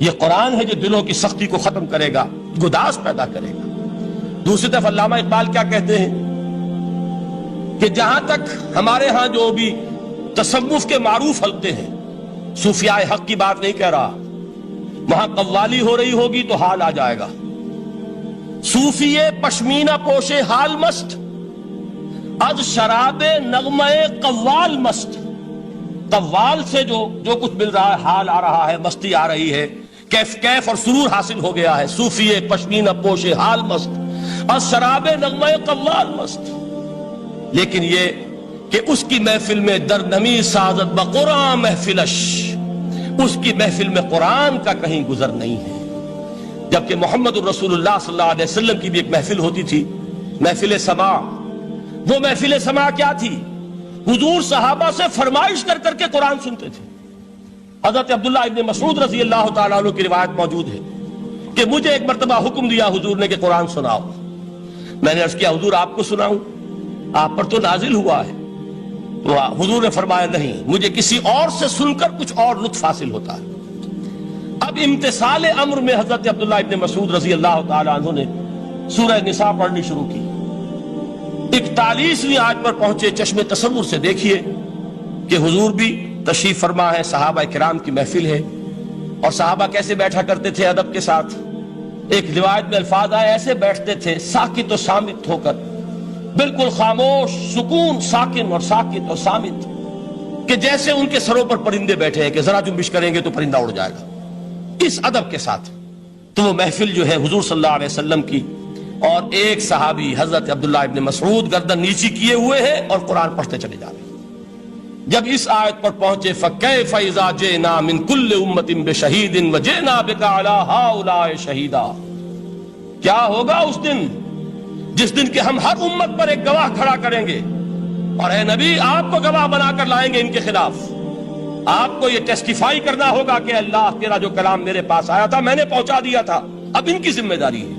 یہ قرآن ہے جو دلوں کی سختی کو ختم کرے گا، گداز پیدا کرے گا۔ دوسری طرف علامہ اقبال کیا کہتے ہیں کہ جہاں تک ہمارے ہاں جو بھی تصوف کے معروف حلقے ہیں، صوفیاء حق کی بات نہیں کہہ رہا، وہاں قوالی ہو رہی ہوگی تو حال آ جائے گا۔ صوفی پشمینہ پوش حال مست، از شراب نغمہ قوال مست، قوال سے جو کچھ مل رہا ہے، حال آ رہا ہے، مستی آ رہی ہے، کیف اور سرور حاصل ہو گیا ہے۔ صوفی پشمینہ پوش حال مست، از شراب نغمہ قوال مست، لیکن یہ کہ اس کی محفل میں درنمی سازت بقرآن محفلش، اس کی محفل میں قرآن کا کہیں گزر نہیں ہے۔ جبکہ محمد الرسول اللہ صلی اللہ علیہ وسلم کی بھی ایک محفل ہوتی تھی، محفل سماع۔ وہ محفل سماع کیا تھی؟ حضور صحابہ سے فرمائش کر کر کے قرآن سنتے تھے۔ حضرت عبداللہ ابن مسعود رضی اللہ تعالیٰ عنہ کی روایت موجود ہے کہ مجھے ایک مرتبہ حکم دیا حضور نے کہ قرآن سناؤ۔ میں نے عرض کیا حضور آپ کو سناؤں؟ آپ پر تو نازل ہوا ہے۔ تو حضور نے فرمایا نہیں، مجھے کسی اور سے سن کر کچھ اور لطف حاصل ہوتا ہے۔ اب امتثال امر میں حضرت عبداللہ ابن مسعود رضی اللہ تعالیٰ عنہ نے سورہ نساء پڑھنی شروع کی۔ 41ویں آیت پر پہنچے، چشم تصور سے دیکھیے کہ حضور بھی تشریف فرما ہے، صحابہ کرام کی محفل ہے، اور صحابہ کیسے بیٹھا کرتے تھے ادب کے ساتھ۔ ایک روایت میں الفاظ آئے، ایسے بیٹھتے تھے ساکت و صامت ہو کر، بالکل خاموش، سکون، ساکن اور ساکت اور صامت، کہ جیسے ان کے سروں پر پرندے بیٹھے ہیں کہ ذرا جنبش کریں گے تو پرندہ اڑ جائے گا، اس ادب کے ساتھ۔ تو وہ محفل جو ہے حضور صلی اللہ علیہ وسلم کی، اور ایک صحابی حضرت عبداللہ ابن مسعود گردن نیچی کیے ہوئے ہیں اور قرآن پڑھتے چلے جا رہے ہیں۔ جب اس آیت پر پہنچے فَكَيْفَ إِذَا جِئْنَا مِن كُلِّ أُمَّةٍ بِشَهِيدٍ وَجِئْنَا بِكَ عَلَىٰ هَٰؤُلَاءِ شَهِيدًا، کیا ہوگا اس دن جس دن کہ ہم ہر امت پر ایک گواہ کھڑا کریں گے، اور اے نبی آپ کو گواہ بنا کر لائیں گے ان کے خلاف۔ آپ کو یہ ٹیسٹیفائی کرنا ہوگا کہ اللہ تیرا جو کلام میرے پاس آیا تھا میں نے پہنچا دیا تھا، اب ان کی ذمہ داری ہے،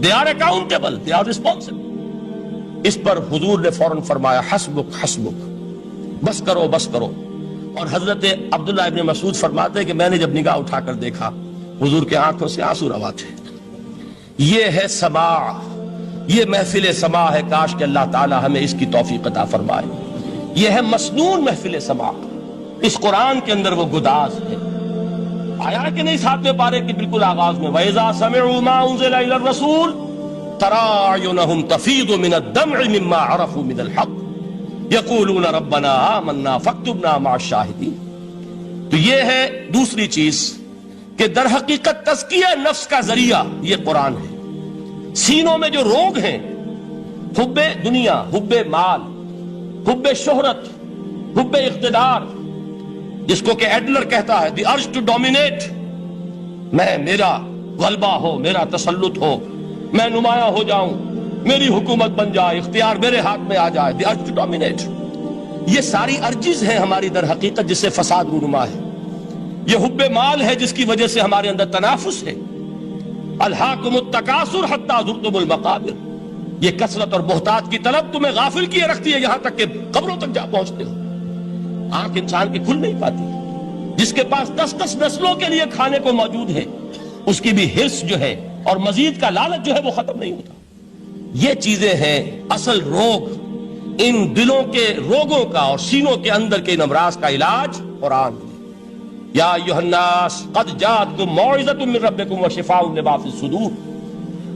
they are accountable, they are responsible۔ اس پر حضور نے فوراً فرمایا حسبک حسبک، بس کرو بس کرو۔ اور حضرت عبداللہ ابن مسعود فرماتے کہ میں نے جب نگاہ اٹھا کر دیکھا حضور کے آنکھوں سے آنسو روا تھے۔ یہ ہے سماع، یہ محفل سماع ہے، کاش کہ اللہ تعالی ہمیں اس کی توفیق عطا فرمائے۔ یہ ہے مسنون محفل سماع، اس قرآن کے اندر وہ گداز ہے۔ آیا کہ نہیں 7ویں پارے کی بالکل آغاز میں وَإِذَا سَمِعُوا مَا أُنزِلَ إِلَى الرَّسُولِ تَرَىٰ أَعْيُنَهُمْ تَفِيضُ مِنَ الدَّمْعِ مِمَّا عَرَفُوا مِنَ الْحَقِّ يَقُولُونَ رَبَّنَا آمَنَّا فَاكْتُبْنَا مَعَ الشَّاهِدِينَ۔ تو یہ ہے دوسری چیز کہ در حقیقت تزکیہ نفس کا ذریعہ یہ قرآن ہے۔ سینوں میں جو روگ ہیں، حب دنیا، حب مال، حب شہرت، حب اقتدار، جس کو کہ ایڈلر کہتا ہے دی ارج ٹو ڈومینیٹ، میرا غلبہ ہو، میرا تسلط ہو، میں نمایاں ہو جاؤں، میری حکومت بن جائے، اختیار میرے ہاتھ میں آ جائے، دی ارج ٹو ڈومینیٹ۔ یہ ساری ارجز ہیں ہماری در حقیقت جس سے فساد رونما ہے۔ یہ حب مال ہے جس کی وجہ سے ہمارے اندر تنافس ہے۔ الہاکم التکاثر حتی زرتم المقابر، یہ کثرت اور بہتات کی طلب تمہیں غافل کیے رکھتی ہے، یہاں تک کہ قبروں تک جا پہنچتے ہو۔ آنکھ انسان کی کھل نہیں پاتی، جس کے پاس 10 نسلوں کے لیے کھانے کو موجود ہے، اس کی بھی حرص جو ہے اور مزید کا لالچ جو ہے وہ ختم نہیں ہوتا۔ یہ چیزیں ہیں اصل روگ، ان دلوں کے روگوں کا اور سینوں کے اندر کے ان امراض کا علاج قرآن ہے۔ یا ایھا الناس قد جاءتکم موعظۃ من ربکم وشفاء لما فی الصدور۔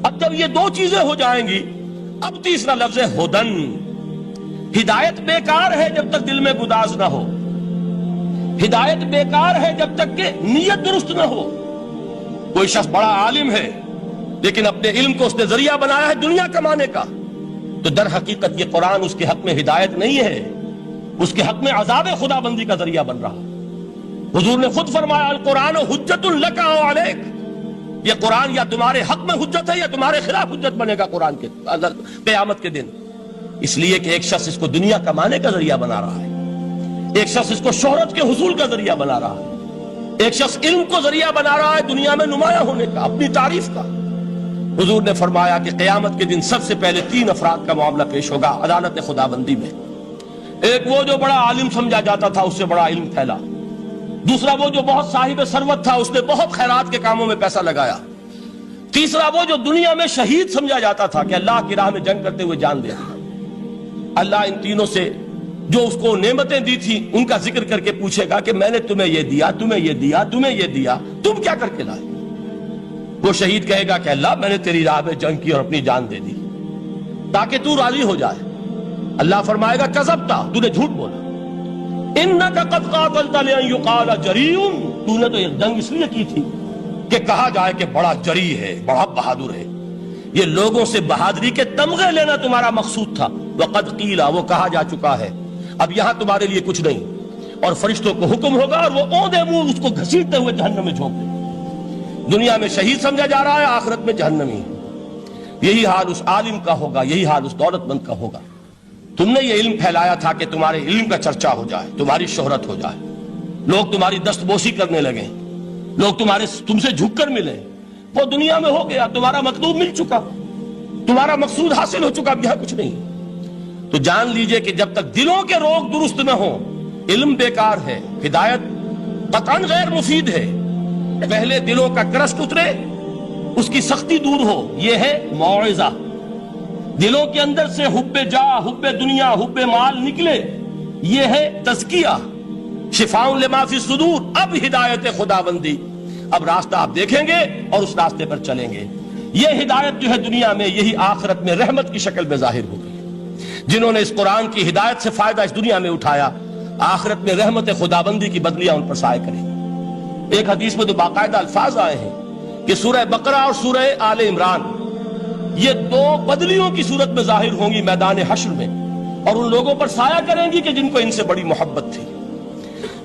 اب جب یہ دو چیزیں ہو جائیں گی، اب تیسرا لفظ ہے ہدن۔ ہدایت بیکار ہے جب تک دل میں گداز نہ ہو، ہدایت بیکار ہے جب تک کہ نیت درست نہ ہو۔ کوئی شخص بڑا عالم ہے لیکن اپنے علم کو اس نے ذریعہ بنایا ہے دنیا کمانے کا، تو در حقیقت یہ قرآن اس کے حق میں ہدایت نہیں ہے، اس کے حق میں عذاب خدا بندی کا ذریعہ بن رہا۔ حضور نے خود فرمایا القرآن حجت لک او علیک، یہ قرآن یا تمہارے حق میں حجت ہے یا تمہارے خلاف حجت بنے گا قرآن کے قیامت کے دن۔ اس لیے کہ ایک شخص اس کو دنیا کمانے کا ذریعہ بنا رہا ہے، ایک شخص اس کو شہرت کے حصول کا ذریعہ بنا رہا ہے، ایک شخص علم کو ذریعہ بنا رہا ہے دنیا میں نمایاں ہونے کا، اپنی تعریف کا۔ حضور نے فرمایا کہ قیامت کے دن سب سے پہلے 3 افراد کا معاملہ پیش ہوگا عدالت خداوندی میں۔ ایک وہ جو بڑا عالم سمجھا جاتا تھا، اس سے بڑا علم پھیلا۔ دوسرا وہ جو بہت صاحب ثروت تھا، اس نے بہت خیرات کے کاموں میں پیسہ لگایا۔ تیسرا وہ جو دنیا میں شہید سمجھا جاتا تھا کہ اللہ کی راہ میں جنگ کرتے ہوئے جان دے دیا۔ اللہ ان تینوں سے جو اس کو نعمتیں دی تھی ان کا ذکر کر کے پوچھے گا کہ میں نے تمہیں یہ دیا، تمہیں یہ دیا، تمہیں یہ دیا، تم کیا کر کے لائے؟ وہ شہید کہے گا کہ اللہ میں نے تیری راہ میں جنگ کی اور اپنی جان دے دی تاکہ تو راضی ہو جائے۔ اللہ فرمائے گا کذبت، تو نے جھوٹ بولا، انک قد قاتلت لان یقال جریء، تو نے تو یہ جنگ اس لیے کی تھی کہ کہا جائے کہ بڑا جری ہے، بڑا بہادر ہے۔ یہ لوگوں سے بہادری کے تمغے لینا تمہارا مقصود تھا۔ وقد قیل، وہ کہا جا چکا ہے، اب یہاں تمہارے لیے کچھ نہیں۔ اور فرشتوں کو حکم ہوگا اور وہ اوندے منہ اس کو گھسیٹتے ہوئے جہنم میں جھونک دیں۔ دنیا میں شہید سمجھا جا رہا ہے، آخرت میں جہنمی ہے۔ یہی حال اس عالم کا ہوگا، یہی حال اس دولت مند کا ہوگا۔ تم نے یہ علم پھیلایا تھا کہ تمہارے علم کا چرچا ہو جائے، تمہاری شہرت ہو جائے، لوگ تمہاری دستبوسی کرنے لگیں، لوگ تم سے جھک کر ملیں۔ وہ دنیا میں ہو گیا، تمہارا مطلوب مل چکا، تمہارا مقصود حاصل ہو چکا، اب یہاں کچھ نہیں۔ تو جان لیجئے کہ جب تک دلوں کے روگ درست نہ ہوں، علم بیکار ہے، ہدایت قطعاً غیر مفید ہے۔ پہلے دلوں کا کرشٹ اترے، اس کی سختی دور ہو، یہ ہے موعظہ۔ دلوں کے اندر سے حب جاہ، حب دنیا، حب مال نکلے، یہ ہے تزکیہ، شفاء لما فی الصدور۔ اب ہدایت خداوندی، اب راستہ آپ دیکھیں گے اور اس راستے پر چلیں گے۔ یہ ہدایت جو ہے دنیا میں، یہی آخرت میں رحمت کی شکل میں ظاہر ہوگی۔ جنہوں نے اس قرآن کی ہدایت سے فائدہ اس دنیا میں اٹھایا، آخرت میں رحمت خداوندی کی بدلیاں ان پر سائے کریں۔ ایک حدیث میں تو باقاعدہ الفاظ آئے ہیں کہ سورہ بقرہ اور سورہ آل عمران یہ 2 بدلیوں کی صورت میں ظاہر ہوں گی میدان حشر میں، اور ان لوگوں پر سایہ کریں گی کہ جن کو ان سے بڑی محبت تھی۔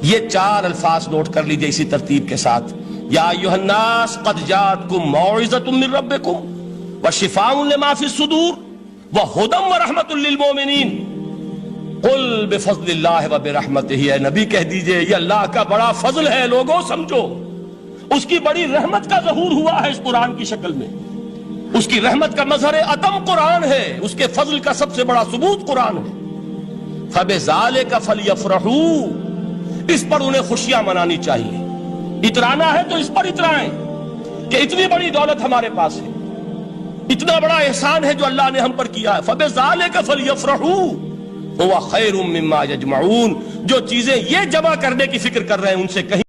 یہ 4 الفاظ نوٹ کر لیجئے اسی ترتیب کے ساتھ۔ یا ایھا الناس قد جاءتکم موعظۃ من ربکم وشفاء لما فی الصدور وہدی ورحمۃ للمؤمنین۔ قل بفضل اللہ وبرحمتہ، اے نبی کہہ دیجئے یہ اللہ کا بڑا فضل ہے، لوگوں سمجھو، اس کی بڑی رحمت کا ظہور ہوا ہے اس قرآن کی شکل میں۔ اس کی رحمت کا مظہر عدم قرآن ہے، اس کے فضل کا سب سے بڑا ثبوت قرآن ہے۔ فبذالک فلیفرحوا، اس پر انہیں خوشیاں منانی چاہیے۔ اترانا ہے تو اس پر اترائیں کہ اتنی بڑی دولت ہمارے پاس ہے، اتنا بڑا احسان ہے جو اللہ نے ہم پر کیا ہے۔ فبذالک فلیفرحوا هو خیر مما یجمعون، جو چیزیں یہ جمع کرنے کی فکر کر رہے ہیں ان سے کہیں